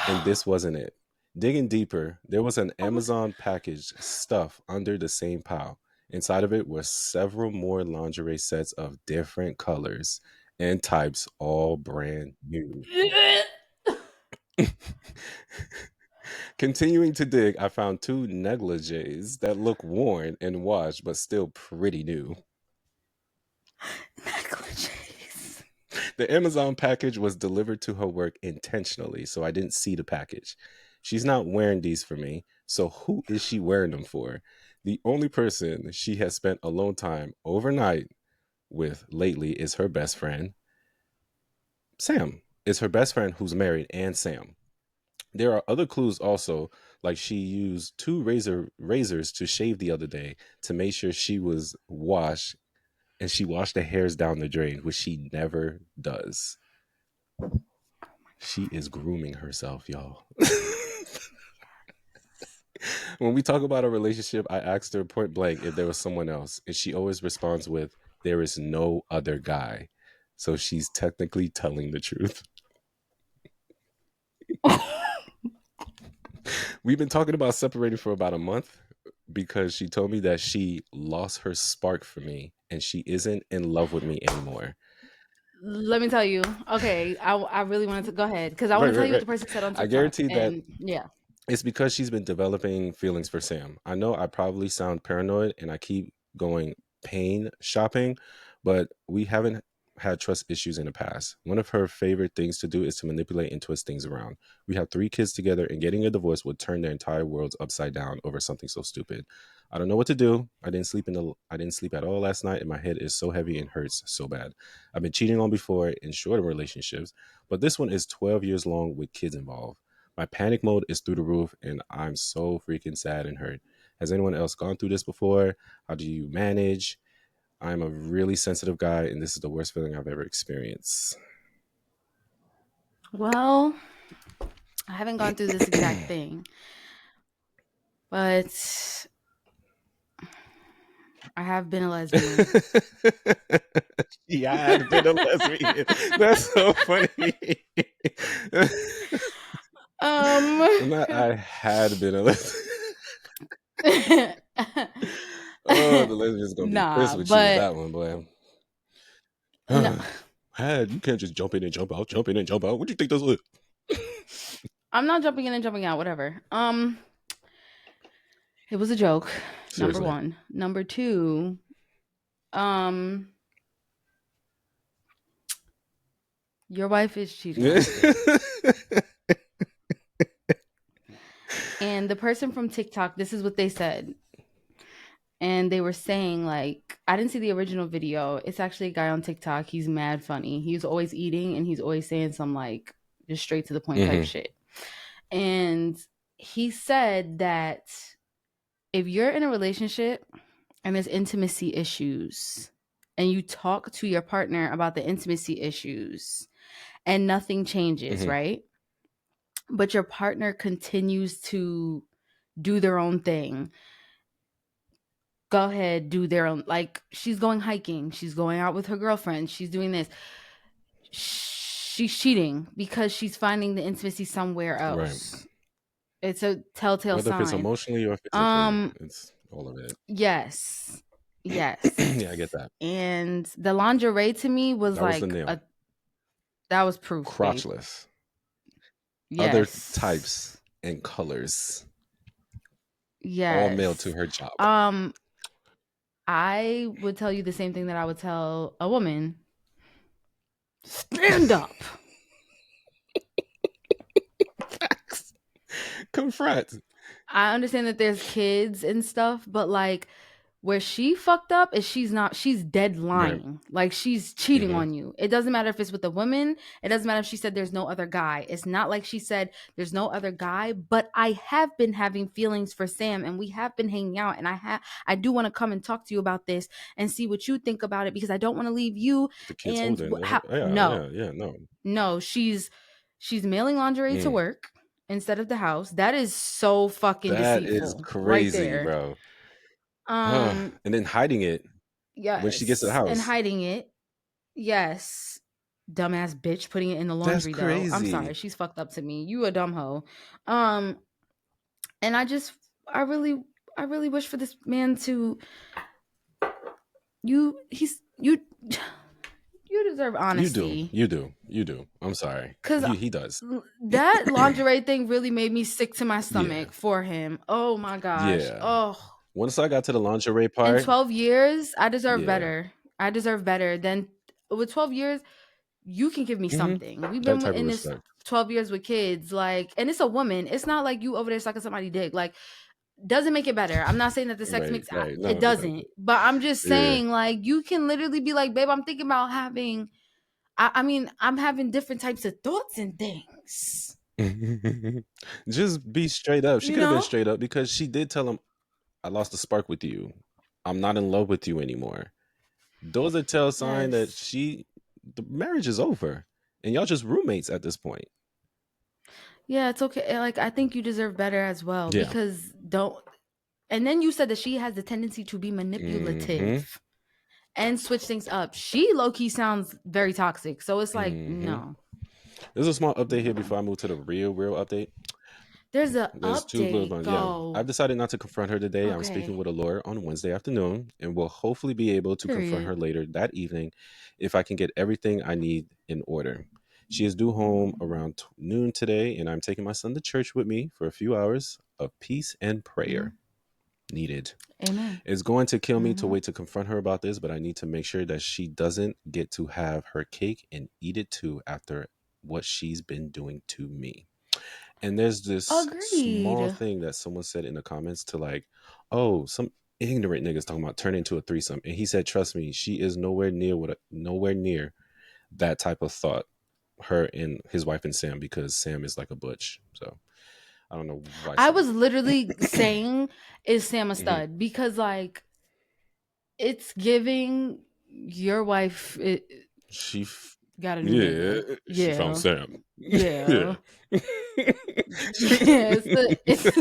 B: And this wasn't it. Digging deeper, there was an Amazon package stuffed under the same pile. Inside of it were several more lingerie sets of different colors and types, all brand new. Continuing to dig, I found 2 negligees that look worn and washed, but still pretty new.
C: Negligees.
B: The Amazon package was delivered to her work intentionally, so I didn't see the package. She's not wearing these for me, so who is she wearing them for? The only person she has spent alone time overnight with lately is her best friend, Sam. Is her best friend who's married and Sam. There are other clues also, like she used 2 razors to shave the other day to make sure she was washed, and she washed the hairs down the drain, which she never does. She is grooming herself, y'all. When we talk about a relationship, I asked her point blank if there was someone else, and she always responds with, "There is no other guy." So she's technically telling the truth. We've been talking about separating for about a month because she told me that she lost her spark for me and she isn't in love with me anymore.
C: Let me tell you. Okay, I really wanted to go ahead because I want to tell you what the person said on TikTok.
B: I guarantee that.
C: Yeah.
B: It's because she's been developing feelings for Sam. I know I probably sound paranoid and I keep going pain shopping, but we haven't had trust issues in the past. One of her favorite things to do is to manipulate and twist things around. We have 3 kids together, and getting a divorce would turn their entire worlds upside down over something so stupid. I don't know what to do. I didn't sleep at all last night, and my head is so heavy and hurts so bad. I've been cheating on before in shorter relationships, but this one is 12 years long with kids involved. My panic mode is through the roof, and I'm so freaking sad and hurt. Has anyone else gone through this before? How do you manage? I'm a really sensitive guy, and this is the worst feeling I've ever experienced.
C: Well, I haven't gone through this exact thing, but I have been a lesbian.
B: Yeah, I had been a lesbian. That's so funny. I had been a lesbian. Oh, the lesbian's gonna be pissed with you with that one, boy.
C: No.
B: You can't just jump in and jump out, jump in and jump out. What do you think this is?
C: I'm not jumping in and jumping out, whatever. It was a joke. Seriously. Number 1. Number 2, your wife is cheating on you. And the person from TikTok, this is what they said. And they were saying, like, I didn't see the original video. It's actually a guy on TikTok. He's mad funny. He's always eating and he's always saying some, like, just straight to the point type shit. And he said that if you're in a relationship and there's intimacy issues and you talk to your partner about the intimacy issues and nothing changes, right? But your partner continues to do their own thing. Go ahead, do their own. Like, she's going hiking. She's going out with her girlfriend. She's doing this. She's cheating because she's finding the intimacy somewhere else. Right. It's a telltale sign.
B: Whether if it's emotionally or if it's it's all of it.
C: Yes.
B: Yeah, I get that.
C: And the lingerie to me was that like was that was proof.
B: Crotchless. Yes. Other types and colors.
C: Yes.
B: All mailed to her job.
C: I would tell you the same thing that I would tell a woman. Stand up.
B: Confront.
C: I understand that there's kids and stuff, but like where she fucked up is she's dead lying. Right. Like she's cheating on you. It doesn't matter if it's with a woman. It doesn't matter if she said there's no other guy. It's not like she said there's no other guy, but I have been having feelings for Sam and we have been hanging out and I do want to come and talk to you about this and see what you think about it because I don't want to leave you.
B: The kids
C: No, she's mailing lingerie to work instead of the house. That is so fucking deceitful.
B: That is crazy, right, bro. And then hiding it.
C: Yes.
B: When she gets to the house.
C: And hiding it. Yes. Dumbass bitch putting it in the laundry. That's crazy. Though. I'm sorry. She's fucked up to me. You a dumb hoe. And I really wish for this man to you deserve honesty.
B: You do. I'm sorry. Because he does.
C: That lingerie thing really made me sick to my stomach for him. Oh my gosh. Yeah. Oh.
B: Once I got to the lingerie part.
C: In 12 years, I deserve better. I deserve better. Then with 12 years, you can give me something. We've been in this 12 years with kids. Like, and it's a woman. It's not like you over there sucking somebody's dick. Like, doesn't make it better. I'm not saying that the sex makes no, it doesn't. But I'm just saying, like, you can literally be like, babe, I'm thinking about having, I mean, I'm having different types of thoughts and things.
B: Just be straight up. She could have been straight up because she did tell him, I lost the spark with you. I'm not in love with you anymore. Those are tell sign that the marriage is over and y'all just roommates at this point.
C: Yeah, it's okay. Like, I think you deserve better as well because and then you said that she has the tendency to be manipulative and switch things up. She low-key sounds very toxic. So it's like, no.
B: There's a small update here before I move to the real update.
C: There's two little ones.
B: Yeah. I've decided not to confront her today. Okay. I'm speaking with a lawyer on Wednesday afternoon and will hopefully be able to confront her later that evening if I can get everything I need in order. She is due home around noon today, and I'm taking my son to church with me for a few hours of peace and prayer needed.
C: Amen.
B: It's going to kill me to wait to confront her about this, but I need to make sure that she doesn't get to have her cake and eat it too after what she's been doing to me. And there's this small thing that someone said in the comments to like, oh, some ignorant niggas talking about turning into a threesome. And he said, trust me, she is nowhere near that type of thought, her and his wife and Sam, because Sam is like a butch. So I don't know why.
C: I was literally saying, is Sam a stud? Because like, It's giving your wife.
B: She
C: got a new nigga. Yeah.
B: She found Sam.
C: Yeah. It's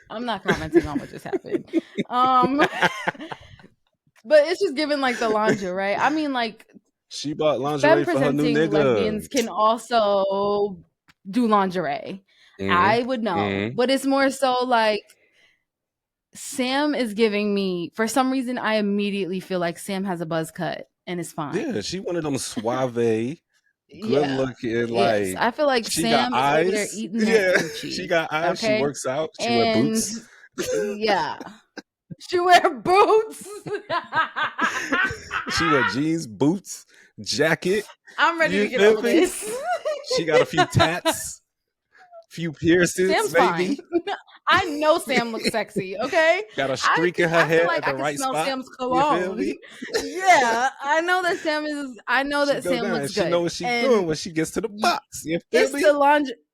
C: I'm not commenting on what just happened. But it's just giving like the lingerie, right? I mean, like,
B: she bought lingerie for her new nigga.
C: Lesbians can also do lingerie. I would know, but it's more so like Sam is giving me. For some reason, I immediately feel like Sam has a buzz cut and it's fine.
B: Yeah, she one of them suave, good looking. Like,
C: yes, I feel like
B: she
C: Sam
B: got eyes.
C: Is over there eating that coochie.
B: She got eyes. Okay? She works out. She wear boots.
C: Yeah. She wear boots.
B: She wear jeans, boots, jacket.
C: I'm ready to get over this.
B: She got a few tats, few piercings. Sam's maybe.
C: Fine. I know Sam looks sexy. Okay,
B: got a streak in her hair
C: like
B: at the right spot.
C: Sam's cologne. Yeah, I know that Sam is. I know that Sam looks good.
B: She knows what she's doing when she gets to the box. You
C: feel me?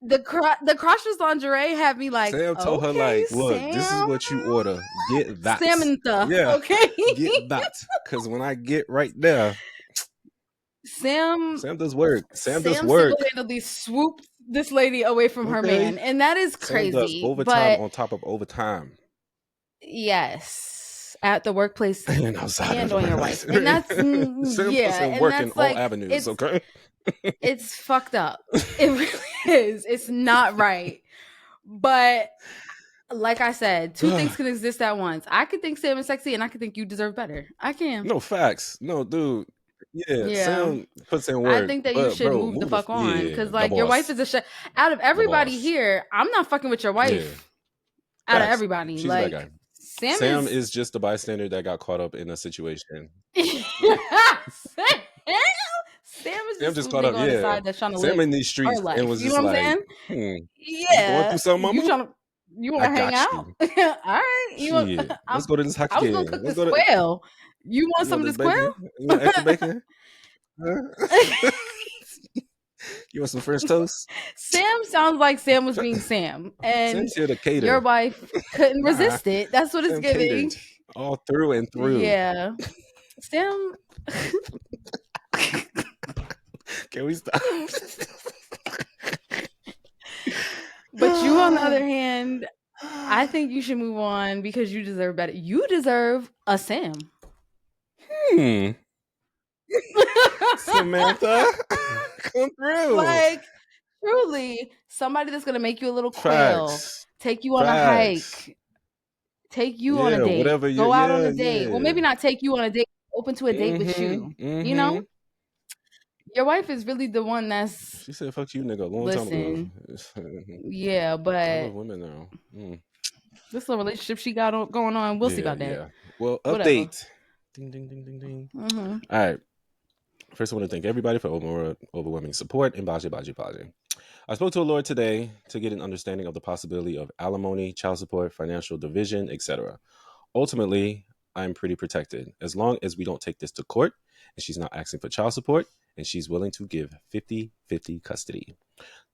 C: The Crotchless lingerie had me like.
B: Sam told her like, "Look, Sam, this is what you order. Get that,
C: Samantha.
B: Yeah,
C: okay,
B: get that. Because when I get right there, Sam does work. Sam does work.
C: Single-handedly swooped this lady away from her man, and that is crazy.
B: Sam does overtime on top of overtime.
C: Yes, at the workplace
B: and outside
C: and on your wife, and that's
B: Sam working all avenues. Okay,
C: it's fucked up. It really is. It's not right. But like I said, two things can exist at once. I could think Sam is sexy, and I could think you deserve better. I can.
B: No facts. No, dude. Yeah, Sam puts in work.
C: I think that you should move the fuck on because, like, your wife is a out of everybody here. I'm not fucking with your wife. Out of everybody,
B: she's
C: like
B: that guy. Sam is just a bystander that got caught up in a situation. Sam just caught up. Yeah, that's trying to Sam in these streets and was just like,
C: yeah,
B: going through something, mama.
C: You want to hang out? All right,
B: let's go to this hockey game.
C: Let's go cook this quail. You want some of this quail?
B: You want extra bacon? You want some French toast?
C: Sam sounds like Sam was being Sam, and
B: Sam's here to cater.
C: Your wife couldn't resist it. That's what it's giving.
B: All through and through.
C: Yeah, Sam.
B: Can we stop?
C: But you, on the other hand, I think you should move on because you deserve better. You deserve a Sam.
B: Samantha, come through.
C: Like, truly, somebody that's gonna make you a little quail, take you on a hike, take you on a date, go out on a date. Well, maybe not take you on a date, open to a date with you. You know, your wife is really the one that's.
B: She said, "Fuck you, nigga." A long time ago.
C: Yeah, but
B: I love women now.
C: This little relationship she got going on. We'll see about that.
B: Yeah. Well, update. Ding, ding, ding, ding, ding. All right. First, I want to thank everybody for overwhelming support and baji. I spoke to a lawyer today to get an understanding of the possibility of alimony, child support, financial division, etc. Ultimately, I'm pretty protected as long as we don't take this to court and she's not asking for child support and she's willing to give 50-50 custody.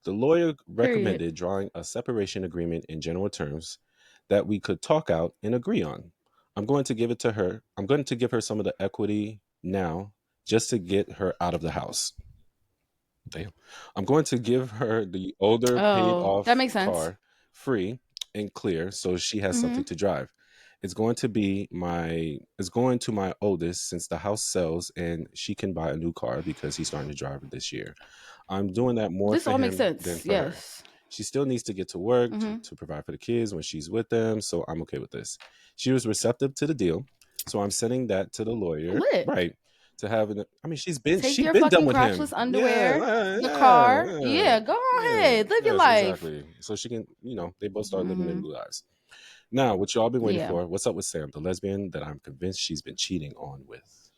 B: The lawyer recommended drawing a separation agreement in general terms that we could talk out and agree on. I'm going to give it to her. I'm going to give her some of the equity now just to get her out of the house. Damn. I'm going to give her the older paid off
C: that makes sense.
B: car free and clear so she has something to drive. It's going to my oldest since the house sells and she can buy a new car because he's starting to drive it this year. I'm doing that more
C: this
B: for
C: all
B: him
C: makes sense.
B: than for
C: Yes.
B: her. She still needs to get to work to provide for the kids when she's with them, so I'm okay with this. She was receptive to the deal, so I'm sending that to the lawyer. Right. To have she's been done with him.
C: Underwear, the car. Yeah, go ahead. Live your life.
B: Exactly. So she can, they both start living their new lives. Now, what y'all been waiting for, what's up with Sam, the lesbian that I'm convinced she's been cheating on with?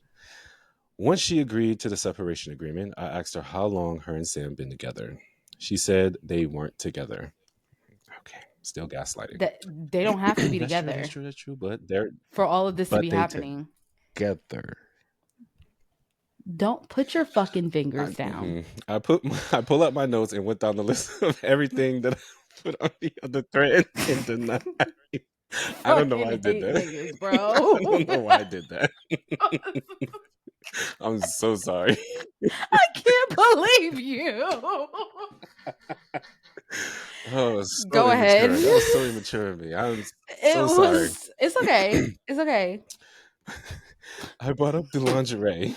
B: Once she agreed to the separation agreement, I asked her how long her and Sam been together. She said they weren't together. Okay, still gaslighting.
C: They don't have to be together.
B: That's true. But they're
C: for all of this to be happening
B: together.
C: Don't put your fucking fingers down.
B: I pull up my notes and went down the list of everything that I put on the other thread and denied. I don't know why I
C: fucking
B: did
C: hate
B: that.
C: niggas,
B: I
C: bro.
B: don't know why I did that. I'm so sorry.
C: I can't believe you.
B: Oh, so
C: Go ahead.
B: immature. That was so immature of me. I'm
C: It
B: so sorry.
C: was. It's okay. It's okay.
B: I brought up the lingerie.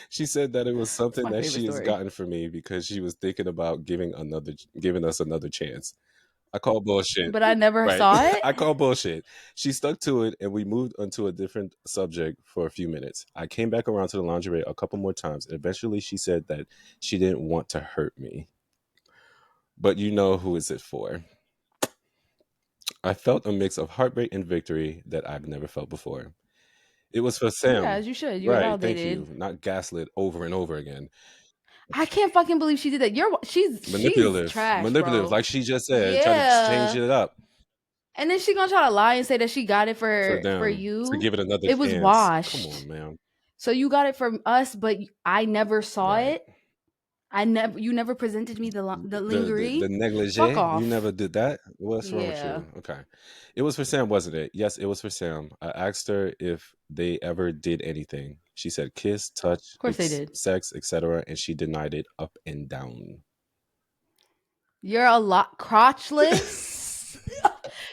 B: She said that it was
C: It's
B: something
C: my
B: that
C: favorite
B: she has
C: story.
B: gotten for me because she was thinking about giving us another chance. I call bullshit.
C: But I never
B: Right.
C: saw it.
B: I call bullshit. She stuck to it and we moved onto a different subject for a few minutes. I came back around to the lingerie a couple more times and eventually she said that she didn't want to hurt me. But you know who is it for? I felt a mix of heartbreak and victory that I've never felt before. It was for
C: Yeah,
B: Sam.
C: as you should. You were
B: Right, thank
C: validated.
B: you. Not gaslit over and over again.
C: I can't fucking believe she did that. She's trash,
B: Manipulative,
C: bro.
B: like she just said, try to change
C: Yeah.
B: it up
C: And then she gonna try to lie and say that she got it
B: for
C: for
B: them to
C: you.
B: give it another
C: It was
B: chance. Come
C: washed.
B: on, man.
C: So you got it from us, but I never saw
B: Right.
C: it. You never presented me the
B: The
C: lingerie. Fuck
B: negligee, you
C: off.
B: never did that. What's wrong with
C: Yeah.
B: you? Okay, it was for Sam, wasn't it? Yes, it was for Sam. I asked her if they ever did anything. She said kiss, touch,
C: Of course they did.
B: sex, etc., and she denied it up and down.
C: You're a lot crotchless.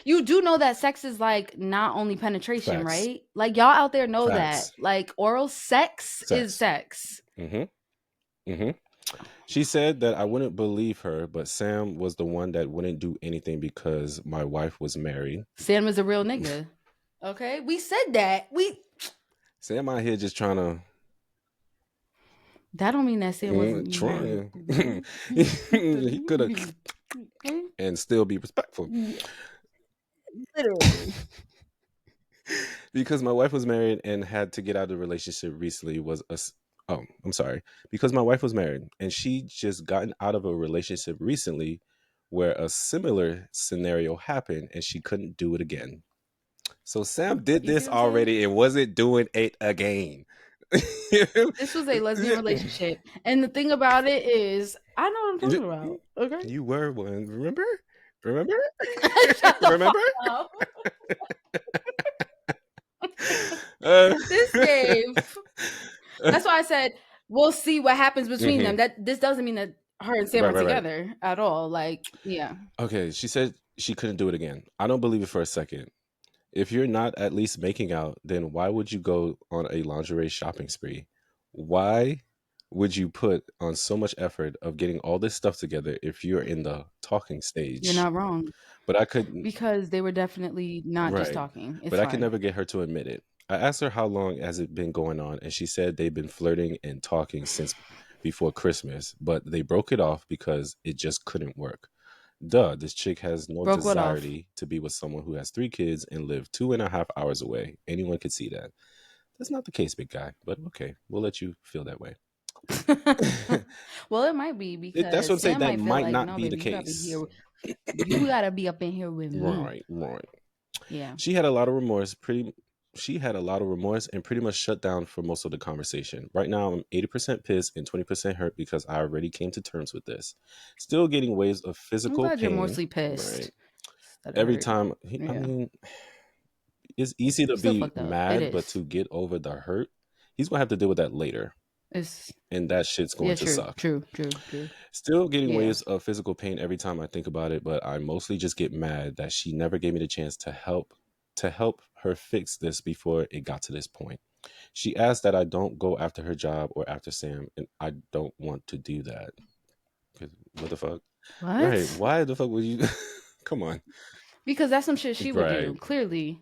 C: You do know that sex is like not only penetration,
B: Facts.
C: right? Like y'all out there know
B: Facts.
C: that. Like oral sex is sex.
B: She said that I wouldn't believe her, but Sam was the one that wouldn't do anything because my wife was married.
C: Sam is a real nigga. Okay, we said that.
B: Sam out here just trying to.
C: That don't mean that Sam wasn't
B: trying.
C: married.
B: He could have and still be respectful.
C: Literally.
B: Because my wife was married and had to get out of the relationship recently because my wife was married and she just gotten out of a relationship recently where a similar scenario happened and she couldn't do it again. So Sam did this already and wasn't doing it again.
C: This was a lesbian relationship. And the thing about it is, I know what I'm talking about. Okay.
B: You were one. Remember? Remember?
C: This gave. That's why I said we'll see what happens between them. That this doesn't mean that her and Sam are together at all. Like, yeah.
B: Okay, she said she couldn't do it again. I don't believe it for a second. If you're not at least making out, then why would you go on a lingerie shopping spree? Why would you put on so much effort of getting all this stuff together if you're in the talking stage?
C: You're not wrong.
B: But I couldn't.
C: Because they were definitely not just talking. It's
B: I could never get her to admit it. I asked her how long has it been going on, and she said they've been flirting and talking since before Christmas, but they broke it off because it just couldn't work. Duh, this chick has no desire to be with someone who has 3 kids and live 2.5 hours away. Anyone could see that. That's not the case, big guy, but okay, we'll let you feel that way.
C: Well, it might be because
B: that's what I'm saying. That might
C: like,
B: not
C: no,
B: be
C: baby,
B: the case.
C: You gotta be up in here with me.
B: Right.
C: Yeah.
B: She had a lot of remorse. She had a lot of remorse and pretty much shut down for most of the conversation. Right now, I'm 80% pissed and 20% hurt because I already came to terms with this. Still getting waves of physical pain.
C: You're mostly pissed.
B: Right. Every time, I mean, it's easy to be mad, but to get over the hurt, he's going to have to deal with that later. And that shit's going to suck.
C: True.
B: Still getting waves of physical pain every time I think about it, but I mostly just get mad that she never gave me the chance to help her fix this before it got to this point. She asked that I don't go after her job or after Sam, and I don't want to do that. What the fuck?
C: What?
B: Right? Why the fuck would you? Come on.
C: Because that's some shit she would do. Clearly,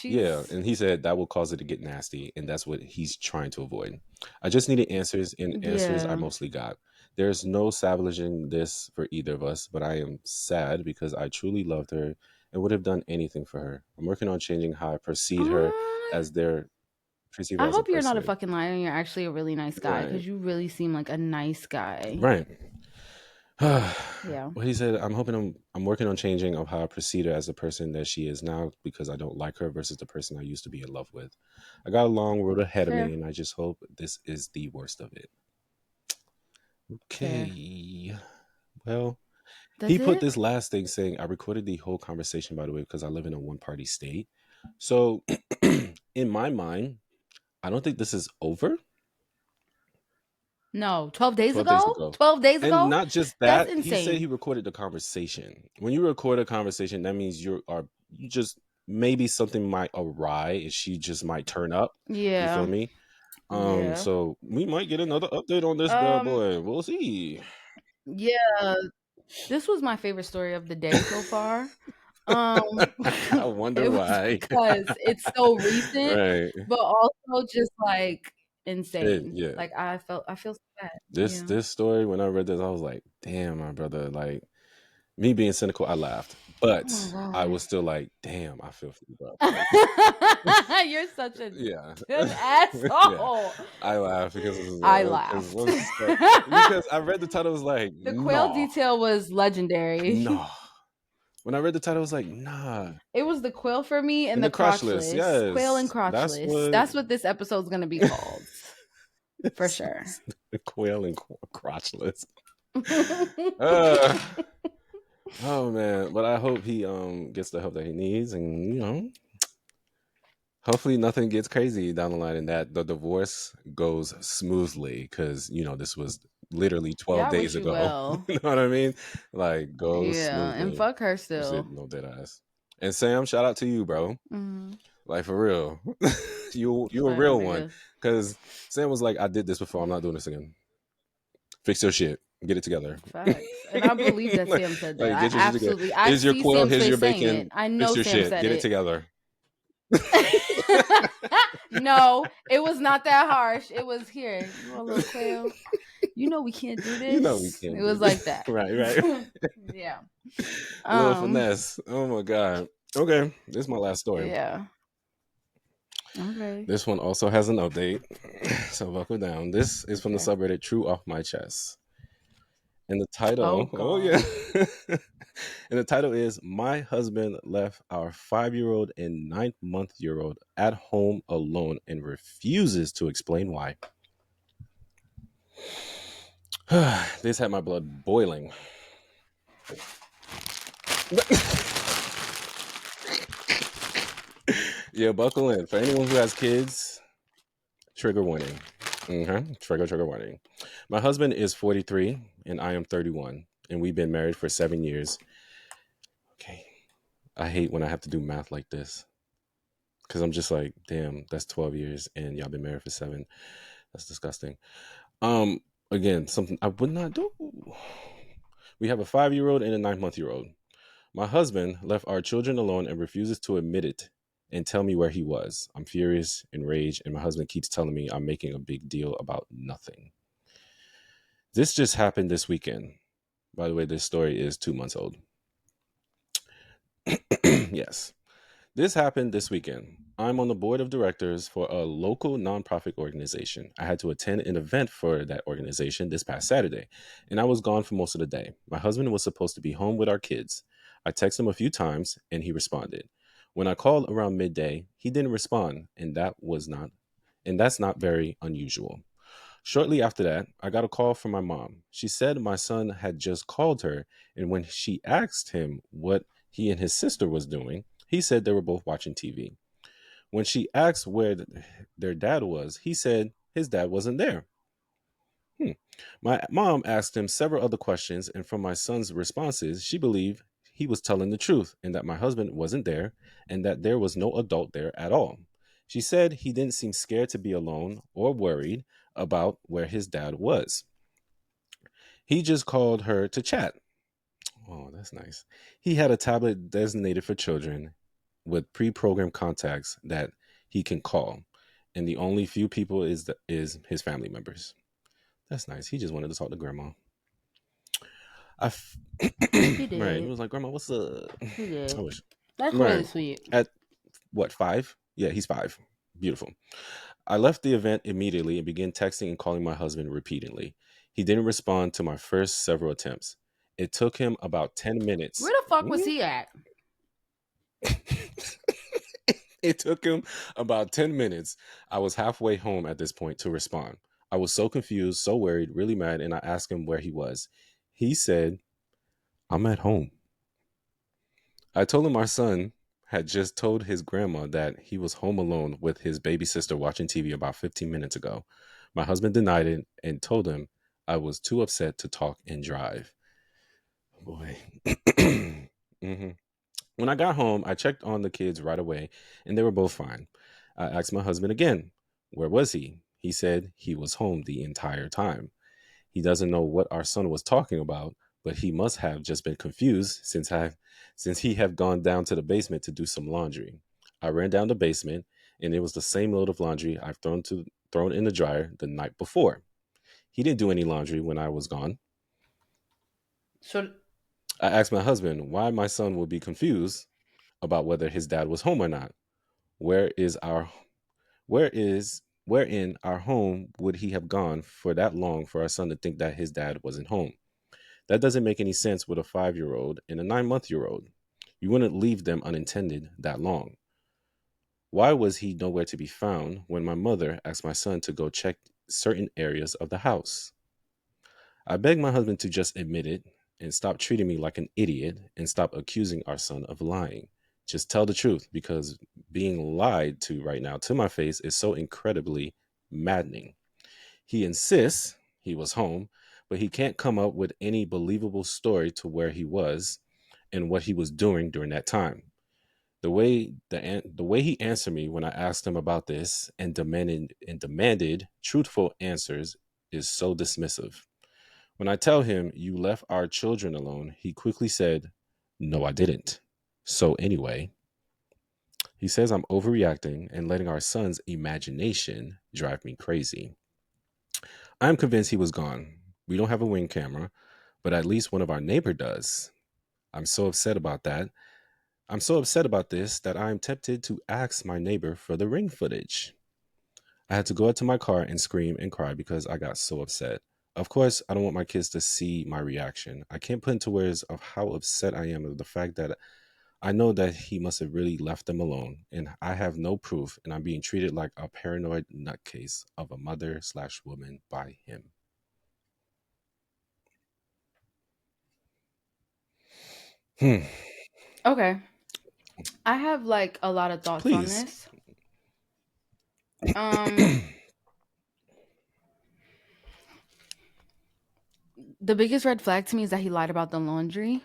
B: yeah. And he said that will cause it to get nasty, and that's what he's trying to avoid. I just needed answers, and answers I mostly got. There's no salvaging this for either of us, but I am sad because I truly loved her and would have done anything for her. I'm working on changing how I perceive her as their.
C: I hope you're not a fucking liar and you're actually a really nice guy because you really seem like a nice guy.
B: Right.
C: Yeah.
B: Well, he said, I'm working on changing of how I perceive her as the person that she is now because I don't like her versus the person I used to be in love with. I got a long road ahead of me, and I just hope this is the worst of it. Okay. Well, He put this last thing saying, I recorded the whole conversation, by the way, because I live in a one-party state. So in my mind, I don't think this is over.
C: No, 12 days ago? 12 days ago?
B: And not just that, he said he recorded the conversation. When you record a conversation, that means you just maybe something might awry and she just might turn up.
C: Yeah.
B: You feel me? So we might get another update on this bad boy. We'll see.
C: Yeah. This was my favorite story of the day so far.
B: I wonder why.
C: Because it's so recent, right? But also just like insane. Like I feel sad.
B: This story, when I read this, I was like, damn, my brother. Like, me being cynical, I laughed. But I was still like, damn, I feel for you, bro.
C: You're such a good asshole.
B: I laughed because because I read the title, I was like,
C: the Quail detail was legendary.
B: No. When I read the title, I was like, nah.
C: It was the Quail for me and the Crotchless. Yes. Quail and Crotchless. That's what this episode's going to be called. For sure.
B: The Quail and Crotchless. Oh, man. But I hope he gets the help that he needs. And, hopefully nothing gets crazy down the line and that the divorce goes smoothly. Because, this was literally 12 days ago. You know what I mean? Like, goes smoothly.
C: And fuck her still.
B: No dead ass. And Sam, shout out to you, bro.
C: Mm-hmm.
B: Like, for real. you a real one. Because Sam was like, I did this before. I'm not doing this again. Fix your shit. Get it together.
C: Facts. And I believe that Sam said that. Like, absolutely. Here's your Quail. Here's your bacon. I know Fix your Sam shit. Said
B: Get it together.
C: No, it was not that harsh. It was here. You a little Quail. We can't do this.
B: We can't.
C: It was like that.
B: Right.
C: Yeah.
B: A little finesse. Oh my God. Okay. This is my last story.
C: Yeah. Okay.
B: This one also has an update. So buckle down. This is from the subreddit True Off My Chest. And the title, and the title is, My husband left our 5-year-old and 9-month-year-old at home alone and refuses to explain why. This had my blood boiling. Yeah, buckle in. For anyone who has kids, trigger warning. Trigger warning. My husband is 43 and I am 31, and we've been married for 7 years. Okay. I hate when I have to do math like this, because I'm just like, damn, that's 12 years and y'all been married for 7. That's disgusting. Again, something I would not do. We have a 5-year-old and a 9-month-year-old. My husband left our children alone and refuses to admit it and tell me where he was. I'm furious, enraged, and my husband keeps telling me I'm making a big deal about nothing. This just happened this weekend. By the way, this story is 2 months old. Yes. This happened this weekend. I'm on the board of directors for a local nonprofit organization. I had to attend an event for that organization this past Saturday, and I was gone for most of the day. My husband was supposed to be home with our kids. I texted him a few times, and he responded. When I called around midday, he didn't respond, and that's not very unusual. Shortly after that, I got a call from my mom. She said my son had just called her, and when she asked him what he and his sister was doing, he said they were both watching TV. When she asked where their dad was, he said his dad wasn't there. My mom asked him several other questions, and from my son's responses, she believed he was telling the truth and that my husband wasn't there and that there was no adult there at all. She said he didn't seem scared to be alone or worried about where his dad was. He just called her to chat. Oh, that's nice. He had a tablet designated for children with pre-programmed contacts that he can call, and the only few people is his family members. That's nice. He just wanted to talk to grandma.
C: He did.
B: Right. He was like, Grandma, what's up?
C: He did.
B: I wish.
C: That's really sweet.
B: At what, 5? Yeah, he's 5. Beautiful. I left the event immediately and began texting and calling my husband repeatedly. He didn't respond to my first several attempts. It took him about 10 minutes.
C: Where the fuck was he at?
B: It took him about 10 minutes. I was halfway home at this point to respond. I was so confused, so worried, really mad, and I asked him where he was. He said, I'm at home. I told him our son had just told his grandma that he was home alone with his baby sister watching TV about 15 minutes ago. My husband denied it and told him I was too upset to talk and drive. Boy. hmm When I got home, I checked on the kids right away, and they were both fine. I asked my husband again, where was he? He said he was home the entire time. He doesn't know what our son was talking about, but he must have just been confused since he had gone down to the basement to do some laundry. I ran down the basement, and it was the same load of laundry I've thrown in the dryer the night before. He didn't do any laundry when I was gone.
C: So
B: I asked my husband why my son would be confused about whether his dad was home or not. Where is our where in our home would he have gone for that long for our son to think that his dad wasn't home? That doesn't make any sense with a 5-year-old and a 9-month-old. You wouldn't leave them unattended that long. Why was he nowhere to be found when my mother asked my son to go check certain areas of the house? I begged my husband to just admit it and stop treating me like an idiot and stop accusing our son of lying. Just tell the truth, because being lied to right now to my face is so incredibly maddening. He insists he was home, but he can't come up with any believable story to where he was and what he was doing during that time. The way he answered me when I asked him about this and demanded truthful answers is so dismissive. When I tell him you left our children alone, he quickly said, "No, I didn't." So anyway, he says I'm overreacting and letting our son's imagination drive me crazy. I'm convinced he was gone. We don't have a Ring camera, but at least one of our neighbor does. I'm so upset about that. I'm so upset about this that I'm tempted to ask my neighbor for the Ring footage. I had to go out to my car and scream and cry because I got so upset. Of course, I don't want my kids to see my reaction. I can't put into words of how upset I am of the fact that I know that he must have really left them alone, and I have no proof, and I'm being treated like a paranoid nutcase of a mother/woman by him.
C: Okay. I have like a lot of thoughts on
B: Please.
C: this. The biggest red flag to me is that he lied about the laundry.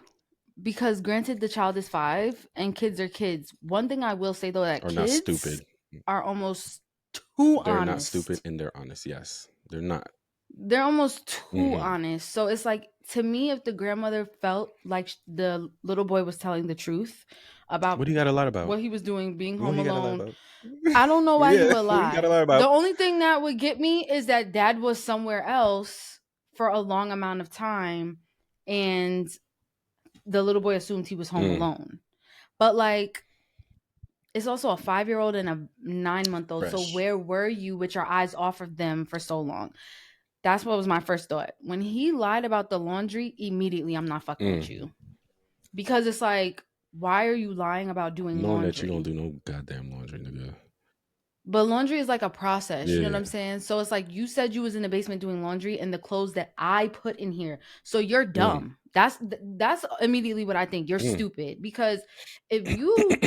C: Because granted, the child is 5 and kids are kids. One thing I will say though, that
B: Are not
C: kids
B: stupid.
C: are almost too
B: They're not
C: honest.
B: stupid and they're honest. Yes, they're not.
C: They're almost too honest. So it's like, to me, if the grandmother felt like the little boy was telling the truth about
B: What do you got to lie about?
C: what he was doing, being
B: What
C: home
B: do you got to lie
C: alone,
B: about?
C: I don't know why he
B: Yeah,
C: would
B: what do you got to
C: lie.
B: lie about?
C: The only thing that would get me is that dad was somewhere else for a long amount of time and the little boy assumed he was home alone. But like, it's also a 5-year-old and a 9-month-old.
B: Fresh.
C: So where were you with your eyes off of them for so long? That's what was my first thought. When he lied about the laundry, immediately I'm not fucking with you. Because it's like, why are you lying about doing
B: Knowing
C: laundry?
B: that you don't do no goddamn laundry, nigga.
C: But laundry is like a process,
B: Yeah.
C: you know what I'm saying? So it's like, you said you was in the basement doing laundry and the clothes that I put in here. So you're dumb. That's immediately what I think. You're stupid. Because if you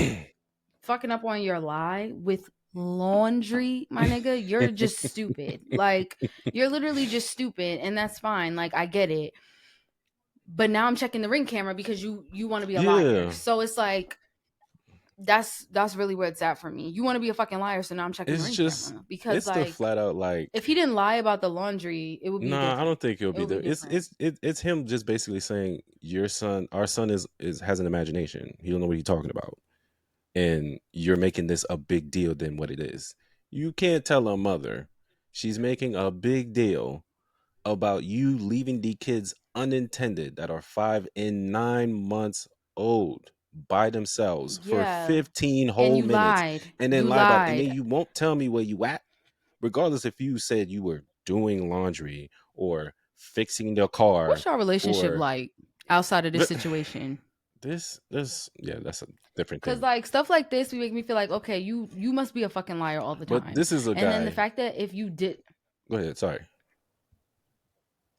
C: fucking up on your lie with laundry, my nigga, you're just stupid. Like, you're literally just stupid, and that's fine. Like, I get it. But now I'm checking the Ring camera because you want to be a liar. So it's like, that's really where it's at for me. You want to be a fucking liar, so now I'm checking the Ring camera. Because
B: it's
C: like,
B: the flat out like,
C: if he didn't lie about the laundry, it would be different.
B: I don't think it'll be
C: different.
B: It's him just basically saying our son has an imagination. He don't know what he's talking about. And you're making this a big deal than what it is. You can't tell a mother she's making a big deal about you leaving the kids unintended that are 5 and 9 months old by themselves for 15 whole minutes.
C: Lied.
B: And then lie about it. And then you won't tell me where you at, regardless if you said you were doing laundry or fixing their car.
C: What's your relationship like outside of this situation?
B: That's a different thing.
C: Because like, stuff like this, we make me feel like, okay, you must be a fucking liar all the time.
B: But this is a guy.
C: And then the fact that if you did,
B: go ahead. Sorry.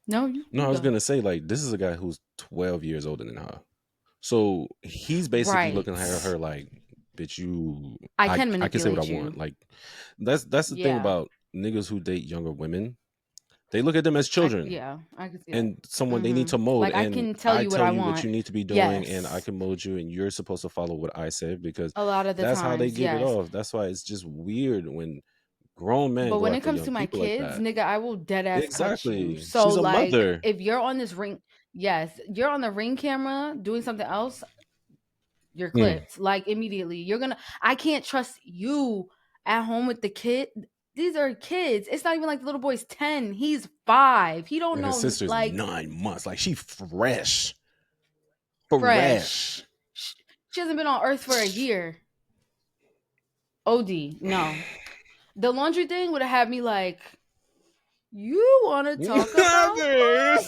C: No,
B: I was gonna say, like, this is a guy who's 12 years older than her. So he's basically looking at her like, bitch,
C: I can manipulate
B: I can say what
C: you.
B: I want. Like that's the thing about niggas who date younger women. They look at them as children.
C: I can see
B: and
C: that.
B: someone they need to mold.
C: Like,
B: and
C: I can tell you what I want.
B: what you need to be doing, and I can mold you, and you're supposed to follow what I say, because
C: a lot of the
B: that's
C: times,
B: how they give it off. That's why it's just weird when grown men.
C: But
B: go
C: when it
B: after
C: comes
B: young
C: to my
B: people
C: kids,
B: like that.
C: nigga, I will dead ass cut you. So
B: She's a
C: like,
B: mother.
C: if you're on this ring, you're on the ring camera doing something else, you're clipped. Like, immediately. I can't trust you at home with the kid. These are kids. It's not even like the little boy's 10. He's 5. He don't
B: And
C: know.
B: his sister's
C: like
B: 9 months. Like, she fresh.
C: She hasn't been on Earth for a year. OD. No. The laundry thing would have had me like, you want to talk about mothers?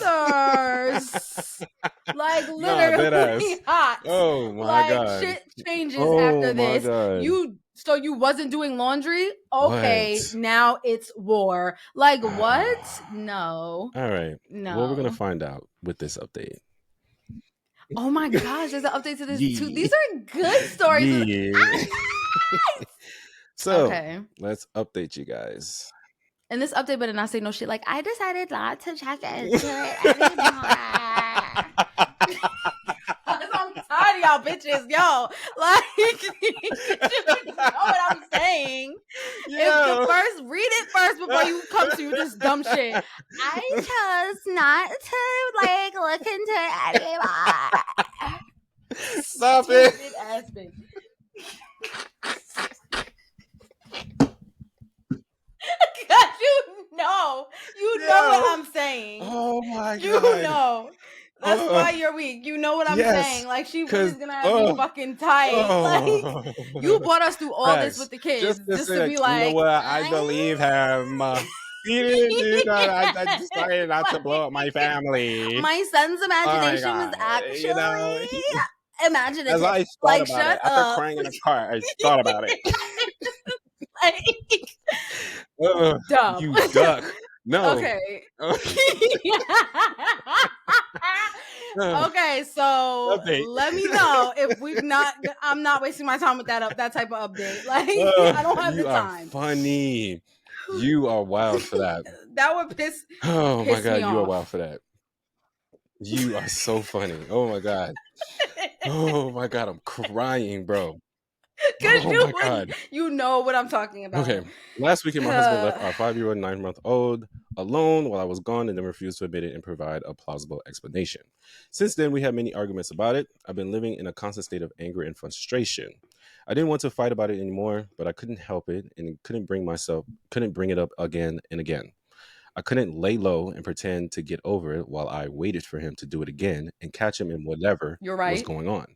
C: Like, literally hot.
B: Oh my
C: like,
B: god.
C: Shit changes after this.
B: God.
C: So you wasn't doing laundry? Okay, now it's war. Like, what? No.
B: All right.
C: No.
B: Well, we're gonna find out with this update.
C: Oh my gosh, there's an update to this too. These are good stories.
B: So let's update you guys.
C: And this update better not say no shit like, I decided not to check into it anymore. I'm tired of y'all bitches, yo. Like, you know what I'm saying? Read it first before you come to this dumb shit. I chose not to like look into it anymore.
B: Stop it.
C: Ass bitch. God, you know what I'm saying.
B: Oh my god,
C: you know. That's why you're weak. You know what I'm saying. Like, she was gonna have you fucking tight. Like, you brought us through all this with the kids just to be like,
B: you know what? I believe him. He didn't do that. I decided not to blow up my family.
C: My son's imagination was actually imaginative.
B: As I thought about it, after crying in the car, I thought about it.
C: Dumb.
B: You duck. No.
C: Okay. Okay, so let me know if I'm not wasting my time with that type of update. Like, I don't have the time.
B: You are funny. You are wild for that.
C: That would piss.
B: Oh
C: piss
B: my god,
C: me
B: you
C: off.
B: are wild for that. You are so funny. Oh my god. Oh my god, I'm crying, bro.
C: Because you know what I'm talking about.
B: Okay. Last weekend, my husband left our 5-year-old, 9-month-old alone while I was gone, and then refused to admit it and provide a plausible explanation. Since then, we had many arguments about it. I've been living in a constant state of anger and frustration. I didn't want to fight about it anymore, but I couldn't help it and couldn't bring it up again and again. I couldn't lay low and pretend to get over it while I waited for him to do it again and catch him in whatever was going on.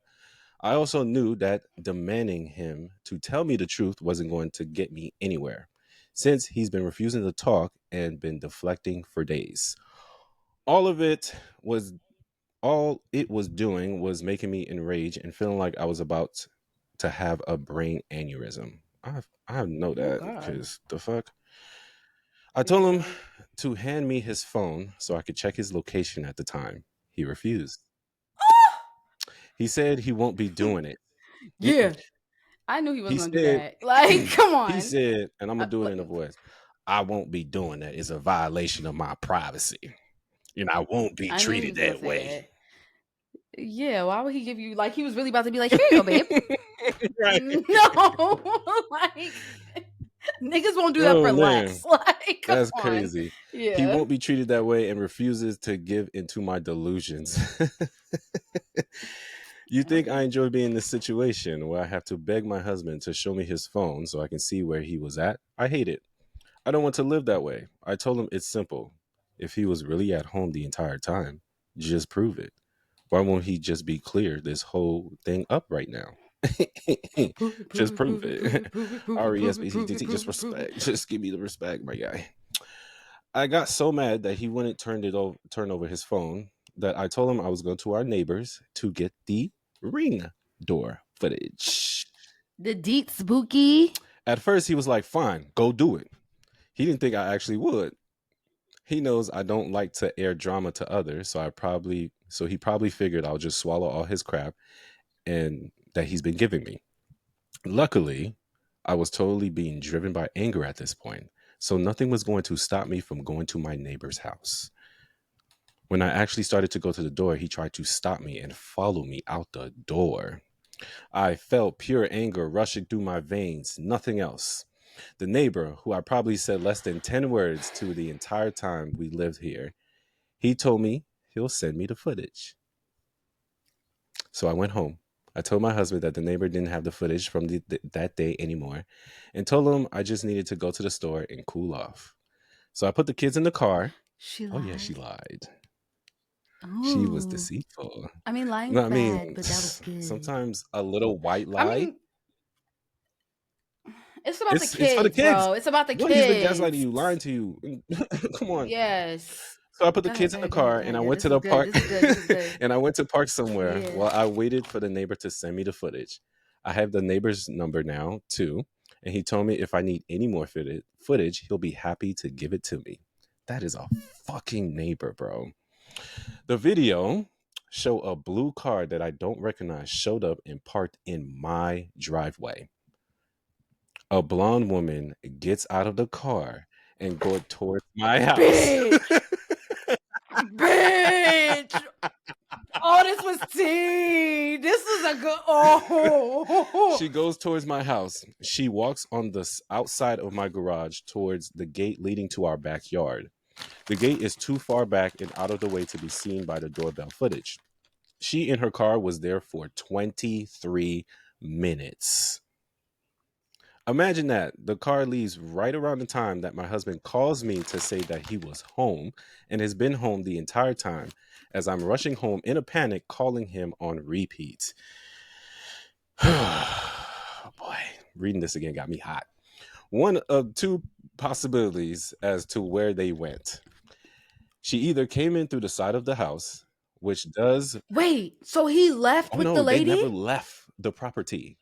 B: I also knew that demanding him to tell me the truth wasn't going to get me anywhere, since he's been refusing to talk and been deflecting for days. All it was doing was making me enraged and feeling like I was about to have a brain aneurysm. I know that, because the fuck. I told him to hand me his phone so I could check his location at the time. He refused. He said he won't be doing it.
C: Yeah. I knew he was going to do that. Like, come on.
B: He said, and I'm going to do it in a voice, I won't be doing that. It's a violation of my privacy. And I won't be treated that way.
C: Yeah, why would he give you, like, he was really about to be like, here you go, babe.
B: Right.
C: No. Like, niggas won't do that for less. Like,
B: that's crazy. Yeah. He won't be treated that way and refuses to give into my delusions. You think I enjoy being in this situation where I have to beg my husband to show me his phone so I can see where he was at? I hate it. I don't want to live that way. I told him it's simple. If he was really at home the entire time, just prove it. Why won't he just be clear this whole thing up right now? Just prove it. R-E-S-P-C-T-T, just respect. Just give me the respect, my guy. I got so mad that he wouldn't turn over his phone that I told him I was going to our neighbors to get the Ring door footage.
C: The deet spooky.
B: At first, he was like, fine, go do it. He didn't think I actually would. He knows I don't like to air drama to others, so so he probably figured I'll just swallow all his crap and that he's been giving me. Luckily, I was totally being driven by anger at this point, so nothing was going to stop me from going to my neighbor's house. When I actually started to go to the door, he tried to stop me and follow me out the door. I felt pure anger rushing through my veins, nothing else. The neighbor, who I probably said less than 10 words to the entire time we lived here, he told me he'll send me the footage. So I went home. I told my husband that the neighbor didn't have the footage from that day anymore and told him I just needed to go to the store and cool off. So I put the kids in the car.
C: She lied.
B: Oh, yeah, she lied.
C: Ooh.
B: She was deceitful.
C: I mean, lying's bad, but that was good.
B: Sometimes a little white lie.
C: I mean, it's about the kids, it's for the kids, bro. It's about the kids.
B: He's been gaslighting you, lying to you. Come on.
C: Yes.
B: So I put the kids in the car and I went to the park. And I went to park somewhere while I waited for the neighbor to send me the footage. I have the neighbor's number now too, and he told me if I need any more footage, he'll be happy to give it to me. That is a fucking neighbor, bro. The video show a blue car that I don't recognize showed up and parked in my driveway. A blonde woman gets out of the car and goes towards my house.
C: Bitch! Bitch! Oh, this was tea. This is a good. Oh.
B: She goes towards my house. She walks on the outside of my garage towards the gate leading to our backyard. The gate is too far back and out of the way to be seen by the doorbell footage. She in her car was there for 23 minutes. Imagine that. The car leaves right around the time that my husband calls me to say that he was home and has been home the entire time, as I'm rushing home in a panic, calling him on repeat. Oh boy, reading this again got me hot. One of two possibilities as to where they went. She either came in through the side of the house, which does...
C: Wait, so he left with the lady?
B: They never left the property.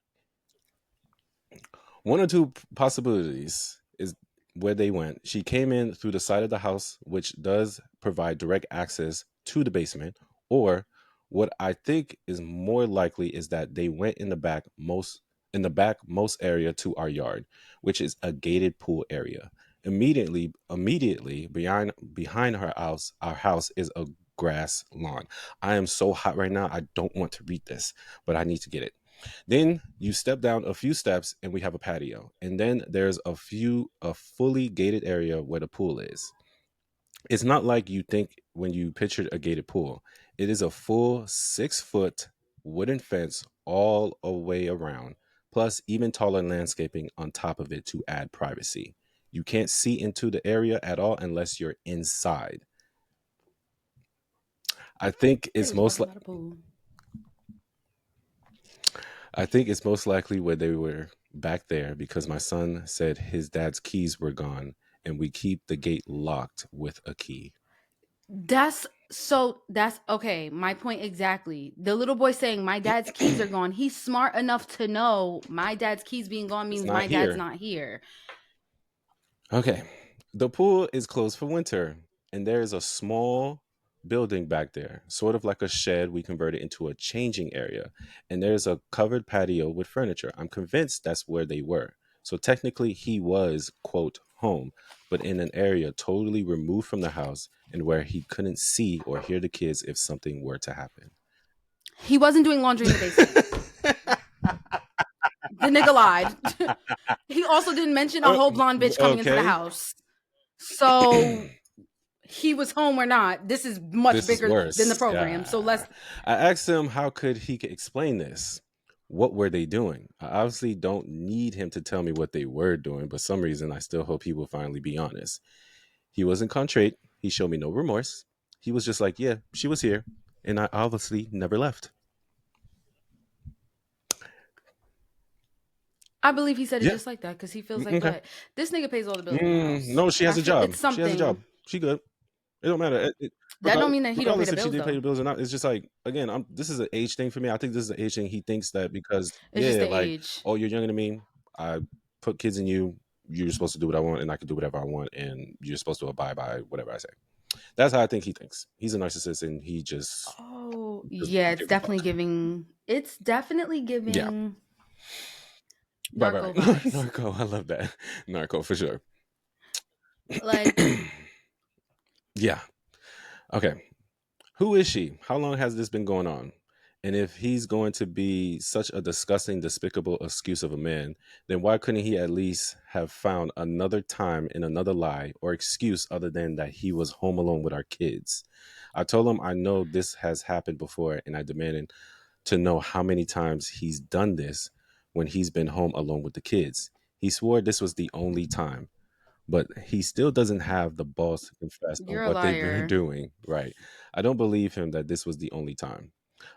B: One or two possibilities is where they went. She came in through the side of the house, which does provide direct access to the basement, or what I think is more likely is that they went in the back most area to our yard, which is a gated pool area. Immediately behind our house is a grass lawn. I am so hot right now. I don't want to read this, but I need to get it. Then you step down a few steps and we have a patio. And then there's a fully gated area where the pool is. It's not like you think when you pictured a gated pool. It is a full 6-foot wooden fence all the way around, plus even taller landscaping on top of it to add privacy. You can't see into the area at all unless you're inside. I think it's most likely where they were back there because my son said his dad's keys were gone and we keep the gate locked with a key.
C: That's okay. My point exactly. The little boy saying my dad's keys are gone. He's smart enough to know my dad's keys being gone means my dad's not here.
B: Okay. The pool is closed for winter and there's a small building back there, sort of like a shed we converted into a changing area, and there's a covered patio with furniture. I'm convinced that's where they were. So technically he was, quote, home, but in an area totally removed from the house and where he couldn't see or hear the kids if something were to happen.
C: He wasn't doing laundry in the basement. The nigga lied. He also didn't mention a whole blonde bitch coming into the house. So he was home or not. This is much bigger than the program. Yeah. So I
B: asked him how could he explain this. What were they doing? I obviously don't need him to tell me what they were doing, but for some reason I still hope he will finally be honest. He wasn't contrite. He showed me no remorse. He was just like, yeah, she was here, and I obviously never left.
C: I believe he said it just like that because he feels like that. This nigga pays all the bills in the house.
B: No, she has a job. She has a job. She good. It don't matter.
C: That don't mean that he don't pay the bills.
B: If she did pay the bills or not, it's just like, again, this is an age thing for me. I think this is an age thing. He thinks that because age. Oh, you're younger than me. I put kids in you. You're supposed to do what I want, and I can do whatever I want, and you're supposed to abide by whatever I say. That's how I think he thinks. He's a narcissist, and he just
C: yeah, it's
B: gives a fuck.
C: definitely giving. It's definitely
B: Yeah.
C: giving
B: Right.
C: narco vibes.
B: Narco. I love that. Narco for sure.
C: Like,
B: yeah. Okay. Who is she? How long has this been going on? And if he's going to be such a disgusting, despicable excuse of a man, then why couldn't he at least have found another time in another lie or excuse other than that he was home alone with our kids? I told him I know this has happened before, and I demanded to know how many times he's done this when he's been home alone with the kids. He swore this was the only time, but he still doesn't have the balls to confess on
C: you're a
B: what they were
C: liar.
B: doing. Right. I don't believe him that this was the only time.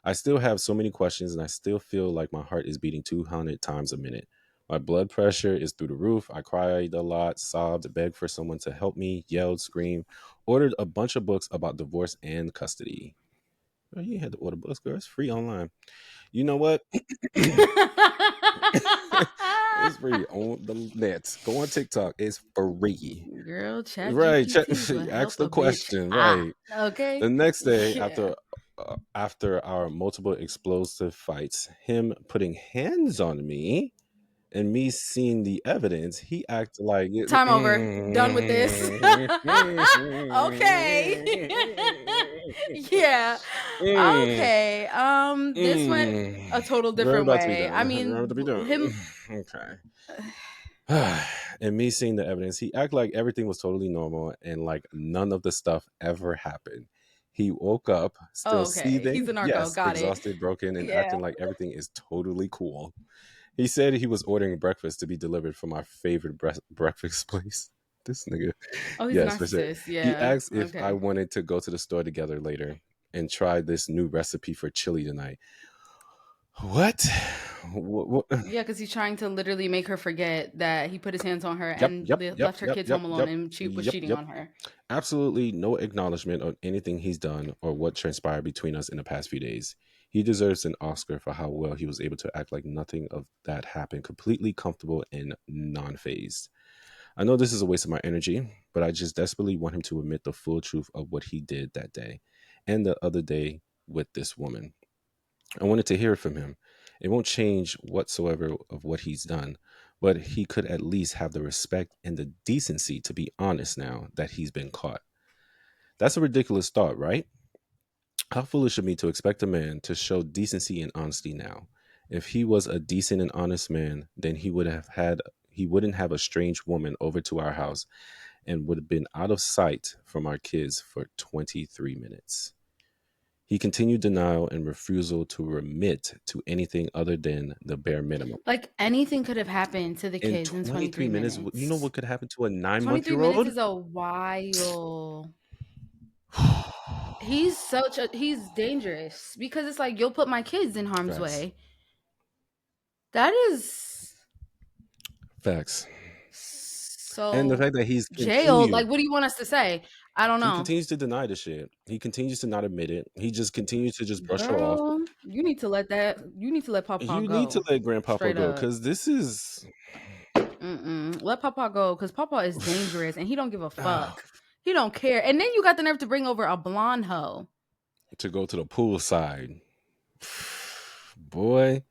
B: I still have so many questions, and I still feel like my heart is beating 200 times a minute. My blood pressure is through the roof. I cried a lot, sobbed, begged for someone to help me, yelled, screamed, ordered a bunch of books about divorce and custody. Well, you had to order books, girl. It's free online. You know what? It's free on the net. Go on TikTok. It's free.
C: Girl, chat
B: Right.
C: GPT will
B: Ask
C: help
B: the
C: a bitch.
B: question. Right.
C: Okay.
B: The next day,
C: Yeah.
B: after our multiple explosive fights, him putting hands on me and me seeing the evidence, he acted like it.
C: Time over. Done with this. Okay. Yeah. Okay. This went a total
B: We're
C: different
B: about to be
C: way.
B: done.
C: I
B: We're about to be
C: mean,
B: done.
C: him.
B: Okay. And me seeing the evidence, he acted like everything was totally normal and like none of the stuff ever happened. He woke up
C: Oh,
B: still
C: okay. He's a
B: seething,
C: narco.
B: yes,
C: Got it.
B: exhausted, broken, and
C: Yeah.
B: acting like everything is totally cool. He said he was ordering breakfast to be delivered from my favorite breakfast place. This nigga.
C: Oh, he's a
B: Yes, for sure. He
C: Yeah.
B: asked if I
C: Okay.
B: wanted to go to the store together later and try this new recipe for chili tonight. What? What?
C: Yeah, because he's trying to literally make her forget that he put his hands on her
B: Yep,
C: and
B: yep, yep,
C: left her
B: yep,
C: kids
B: yep,
C: home alone
B: yep,
C: and she was
B: yep,
C: cheating
B: yep.
C: on her.
B: Absolutely no acknowledgement of anything he's done or what transpired between us in the past few days. He deserves an Oscar for how well he was able to act like nothing of that happened, completely comfortable and non-phased. I know this is a waste of my energy, but I just desperately want him to admit the full truth of what he did that day and the other day with this woman. I wanted to hear it from him. It won't change whatsoever of what he's done, but he could at least have the respect and the decency to be honest now that he's been caught. That's a ridiculous thought, right? How foolish of me to expect a man to show decency and honesty now. If he was a decent and honest man, then he wouldn't have a strange woman over to our house and would have been out of sight from our kids for 23 minutes. He continued denial and refusal to remit to anything other than the bare minimum.
C: Like anything could have happened to the
B: In
C: kids in
B: 23
C: 23
B: minutes, you know
C: minutes.
B: what could happen to a 9 month
C: 23
B: year
C: minutes
B: old?
C: is a while. He's dangerous because it's like you'll put my kids in harm's
B: Facts.
C: way. That is
B: Facts.
C: so
B: And the fact that he's
C: jail.
B: continued.
C: Like, what do you want us to say? I don't
B: He
C: know.
B: continues to deny the shit. He continues to not admit it. He just continues to just brush her off.
C: Girl, you need to let Papa
B: You
C: go.
B: need to let Grandpapa
C: Straight
B: go
C: up.
B: because this is.
C: Let Papa go because Papa is dangerous and he don't give a fuck. He don't care. And then you got the nerve to bring over a blonde hoe
B: To go to the poolside. Boy,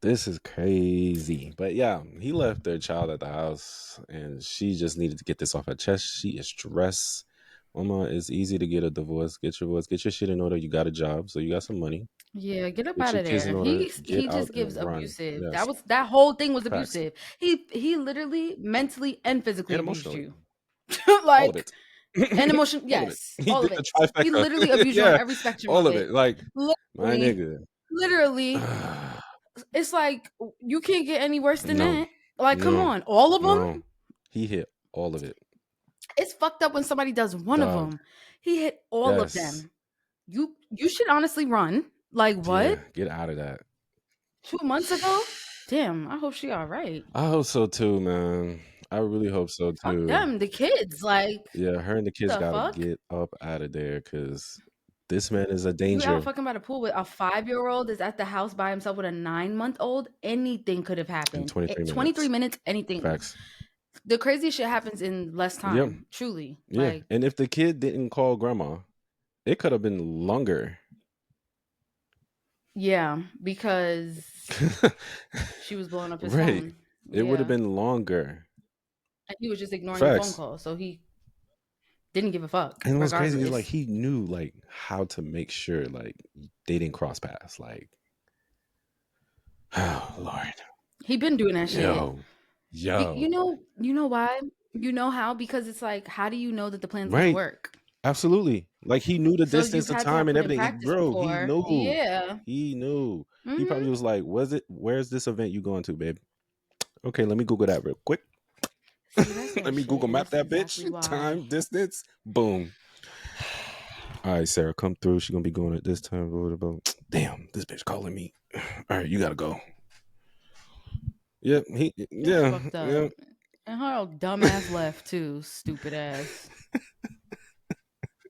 B: this is crazy. But yeah, he left their child at the house and she just needed to get this off her chest. She is stressed. Mama, it's easy to get a divorce. Get your divorce. Get your shit in order. You got a job, so you got some money.
C: Yeah, get up
B: Get
C: out
B: your
C: of
B: kids in
C: there.
B: order.
C: He
B: Get out
C: just gives
B: and run.
C: abusive.
B: Yes,
C: That whole thing was
B: facts.
C: abusive. He literally mentally and physically
B: And
C: abused
B: emotionally.
C: you.
B: All of
C: Like
B: it.
C: and emotion,
B: All of it.
C: yes,
B: He
C: all
B: did
C: of
B: the
C: it. He
B: trifecta.
C: literally abused you on
B: Yeah,
C: every spectrum
B: all
C: of
B: of
C: it.
B: it. Like, my nigga.
C: Literally, it's like you can't get any worse than
B: No,
C: that. Like, come
B: no,
C: on, all of them.
B: no. He hit all of it.
C: It's fucked up when somebody does one of
B: Dog.
C: them. He hit all of
B: Yes.
C: them. You should honestly run. Like what?
B: Yeah, get out of that.
C: 2 months ago? Damn, I hope she all right.
B: I hope so too, man. I really hope so
C: Fuck
B: too.
C: them, the kids. Like,
B: Yeah, her and the kids
C: the
B: gotta
C: fuck?
B: get up out of there because this man is a
C: You
B: danger.
C: out fucking by the pool with a 5-year-old is at the house by himself with a 9-month-old. Anything could have
B: In
C: happened.
B: 23 minutes.
C: 23 minutes, anything.
B: Facts.
C: The crazy shit happens in less time.
B: Yep.
C: Truly.
B: Yeah.
C: Like,
B: and if the kid didn't call grandma, it could have been longer.
C: yeah, because she was blowing up his
B: Right.
C: phone.
B: It would have
C: Yeah.
B: been longer.
C: And he was just ignoring the phone
B: Facts.
C: call, so he didn't give a fuck.
B: And what's crazy is
C: Regardless,
B: like he knew like how to make sure like they didn't cross paths. Like, oh Lord.
C: he been doing that shit.
B: Yo.
C: You know why? You know how? Because it's like, how do you know that the plan's gonna
B: Right.
C: work?
B: Absolutely. Like he knew the
C: So
B: distance,
C: you've
B: the
C: had to
B: time,
C: have
B: and
C: put in
B: everything.
C: practice
B: Bro, he
C: before.
B: knew.
C: Yeah.
B: He knew. He
C: Mm-hmm.
B: probably was like, where's this event you going to, babe? Okay, let me Google that real quick.
C: See, that's that
B: Let me
C: shit,
B: Google
C: and
B: map
C: that's
B: that
C: exactly
B: bitch.
C: why.
B: Time, distance, boom. All right, Sarah, come through. She's gonna be going at this time. Damn, this bitch calling me. All right, you gotta go. Yep, yeah,
C: fucked up.
B: yeah.
C: And her dumbass left too. Stupid ass.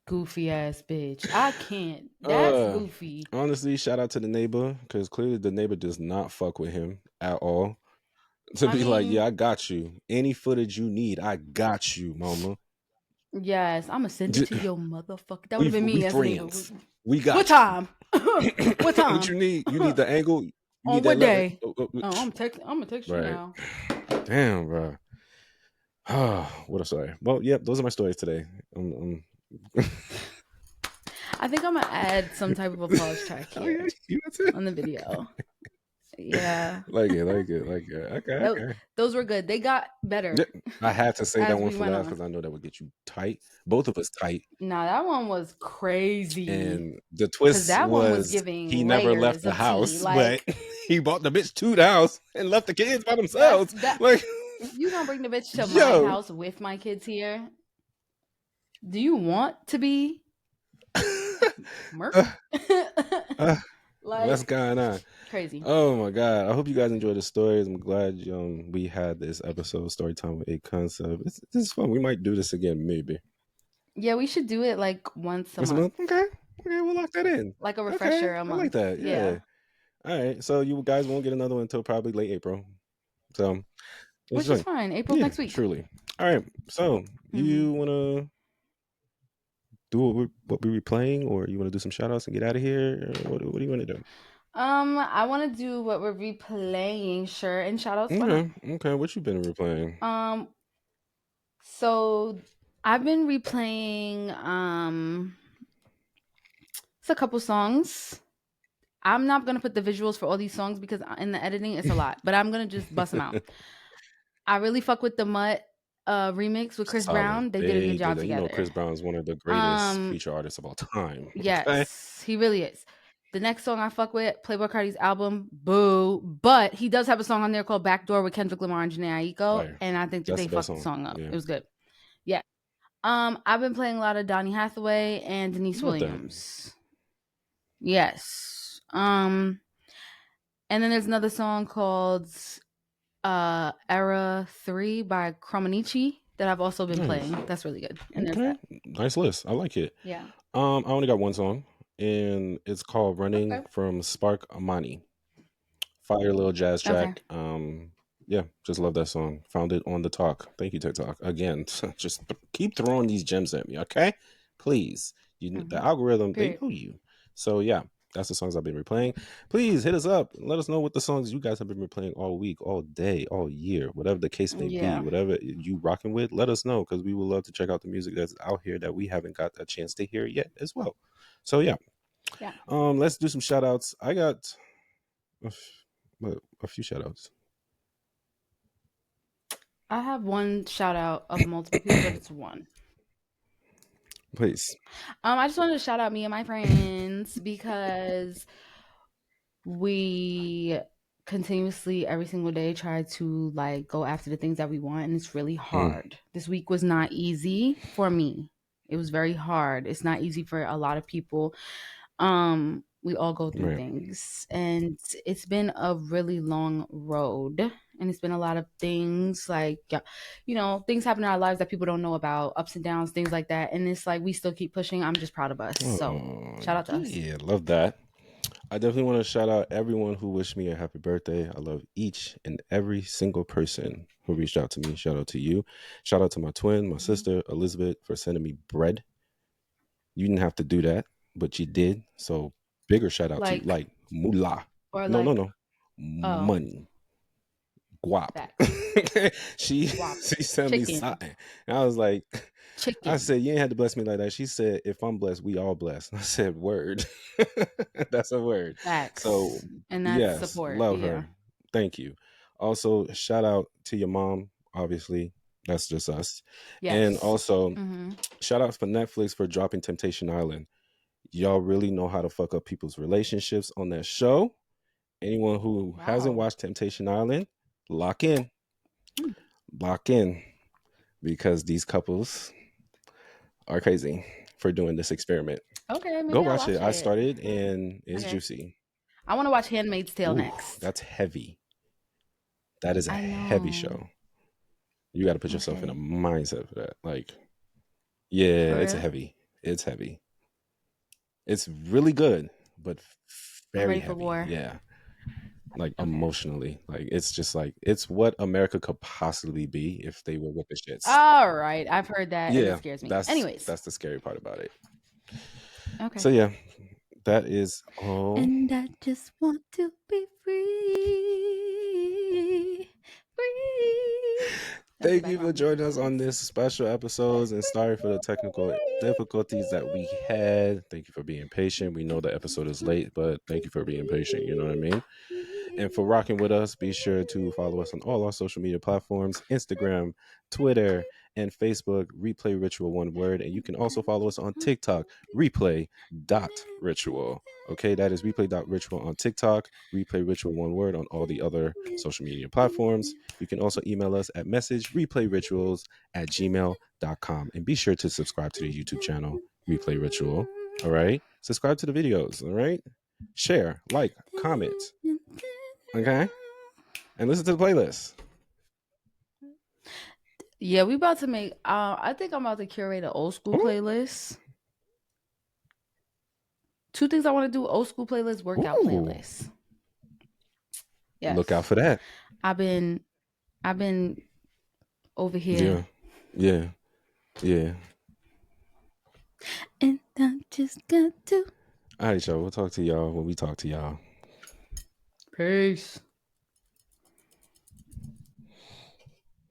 C: Goofy ass bitch. I can't. That's goofy.
B: Honestly, shout out to the neighbor, because clearly the neighbor does not fuck with him at all. To be like, yeah, I got you. Any footage you need, I got you, mama.
C: Yes, I'm gonna send it to your motherfucker. That would have been me
B: We
C: as a neighbor.
B: friends. We got
C: what time? What time?
B: What you need? You need the angle? You
C: On
B: need
C: what
B: that
C: day?
B: Oh,
C: I'm gonna text you now.
B: Damn, bro. What a story. Well, yep, those are my stories today.
C: I think I'm gonna add some type of applause track here on the video. Yeah.
B: Like it. Okay.
C: Those were good. They got better.
B: I had to say that one for last because I know that would get you tight. Both of us tight.
C: Nah, that one was crazy.
B: And the twist
C: that
B: was
C: one was giving
B: he never left the house, but he bought the bitch to the house and left the kids by themselves. Like,
C: you gonna bring the bitch to my house with my kids here? Do you want to be murked?
B: What's going on?
C: Crazy.
B: Oh my god! I hope you guys enjoyed the stories. I'm glad we had this episode of Story Time with A Concept. This is fun. We might do this again, maybe.
C: Yeah, we should do it like once a month.
B: Okay, we'll lock that in.
C: Like a refresher a month.
B: I like that. Yeah. All right. So you guys won't get another one until probably late April. So,
C: which is fine. April next week.
B: Truly. All right. So you wanna do what we were playing, or you want to do some shout outs and get out of here? What do you want to do?
C: I want to do what we're replaying, sure, and shout outs.
B: Okay. What you been replaying?
C: So I've been replaying it's a couple songs. I'm not gonna put the visuals for all these songs because in the editing it's a lot, but I'm gonna just bust them out. I really fuck with the Mutt remix with Chris Brown. They did a good job together.
B: Chris Brown's one of the greatest feature artists of all time.
C: Yes, he really is. The next song I fuck with, Playboi Carti's album, Boo. But he does have a song on there called Backdoor with Kendrick Lamar and Jhené Aiko. And I think that they fucked the song up. Yeah. It was good. Yeah. I've been playing a lot of Donny Hathaway and Denise Williams. Yes. And then there's another song called Era 3 by Kromanichi that I've also been playing. That's really good. And
B: nice list. I like it.
C: Yeah.
B: I only got one song, and it's called Running from Spark Amani. Fire little jazz track. Yeah, just love that song. Found it on the Talk. Thank you, TikTok. Again, just keep throwing these gems at me, okay? Please. The algorithm, they know you. So yeah, that's the songs I've been replaying. Please hit us up and let us know what the songs you guys have been replaying all week, all day, all year, whatever the case may be, whatever you rocking with, let us know, because we would love to check out the music that's out here that we haven't got a chance to hear yet as well. So yeah. Let's do some shout outs. I got a few shout outs.
C: I have one shout out of multiple people, but it's one.
B: Please.
C: I just wanted to shout out me and my friends because we continuously every single day try to like go after the things that we want, and it's really hard. This week was not easy for me. It was very hard. It's not easy for a lot of people. We all go through things, and it's been a really long road, and it's been a lot of things like, things happen in our lives that people don't know about, ups and downs, things like that. And it's like, we still keep pushing. I'm just proud of us. So shout out to us.
B: Yeah, love that. I definitely want to shout out everyone who wished me a happy birthday. I love each and every single person who reached out to me. Shout out to you. Shout out to my twin, my sister, Elizabeth, for sending me bread. You didn't have to do that, but you did. So bigger shout out to you. Like moolah.
C: Or
B: no,
C: like,
B: no. Money. Guap. she sent me something. And I was like, I said, you ain't had to bless me like that. She said, if I'm blessed, we all blessed. I said, word. That's a word.
C: Facts.
B: So,
C: and that's
B: yes,
C: support.
B: love her. Thank you. Also, shout out to your mom, obviously. That's just us. Yes. And also, shout out for Netflix for dropping Temptation Island. Y'all really know how to fuck up people's relationships on that show. Anyone who hasn't watched Temptation Island, lock in. Lock in. Because these couples are crazy for doing this experiment.
C: Okay,
B: go watch it. I started and it's juicy.
C: I want to watch Handmaid's Tale next.
B: That's heavy. That is a heavy show. You got to put yourself in a mindset for that. Like, yeah, it's heavy. It's heavy. It's really good, but very heavy. For war. Yeah. Like emotionally, like it's just like it's what America could possibly be if they were with the shits.
C: All right, I've heard that. Yeah, and it scares me. Anyways,
B: that's the scary part about it. Okay. So yeah, that is all.
C: And I just want to be free.
B: Thank you for joining us on this special episode, and sorry for the technical difficulties that we had. Thank you for being patient. We know the episode is late, but thank you for being patient. You know what I mean? And for rocking with us, be sure to follow us on all our social media platforms, Instagram, Twitter, and Facebook, Replay Ritual, one word. And you can also follow us on TikTok, replay.ritual. Okay, that is replay.ritual on TikTok, Replay Ritual, one word on all the other social media platforms. You can also email us at messagereplayrituals@gmail.com. And be sure to subscribe to the YouTube channel, Replay Ritual. All right? Subscribe to the videos. All right? Share, like, comment. Okay? And listen to the playlist.
C: Yeah, we about to make I think I'm about to curate an old school playlist. 2 things I want to do: old school playlist, workout playlist.
B: Yes. Look out for that.
C: I've been over here.
B: Yeah.
C: And I just got to.
B: All right, y'all. We'll talk to y'all when we talk to y'all.
C: Peace.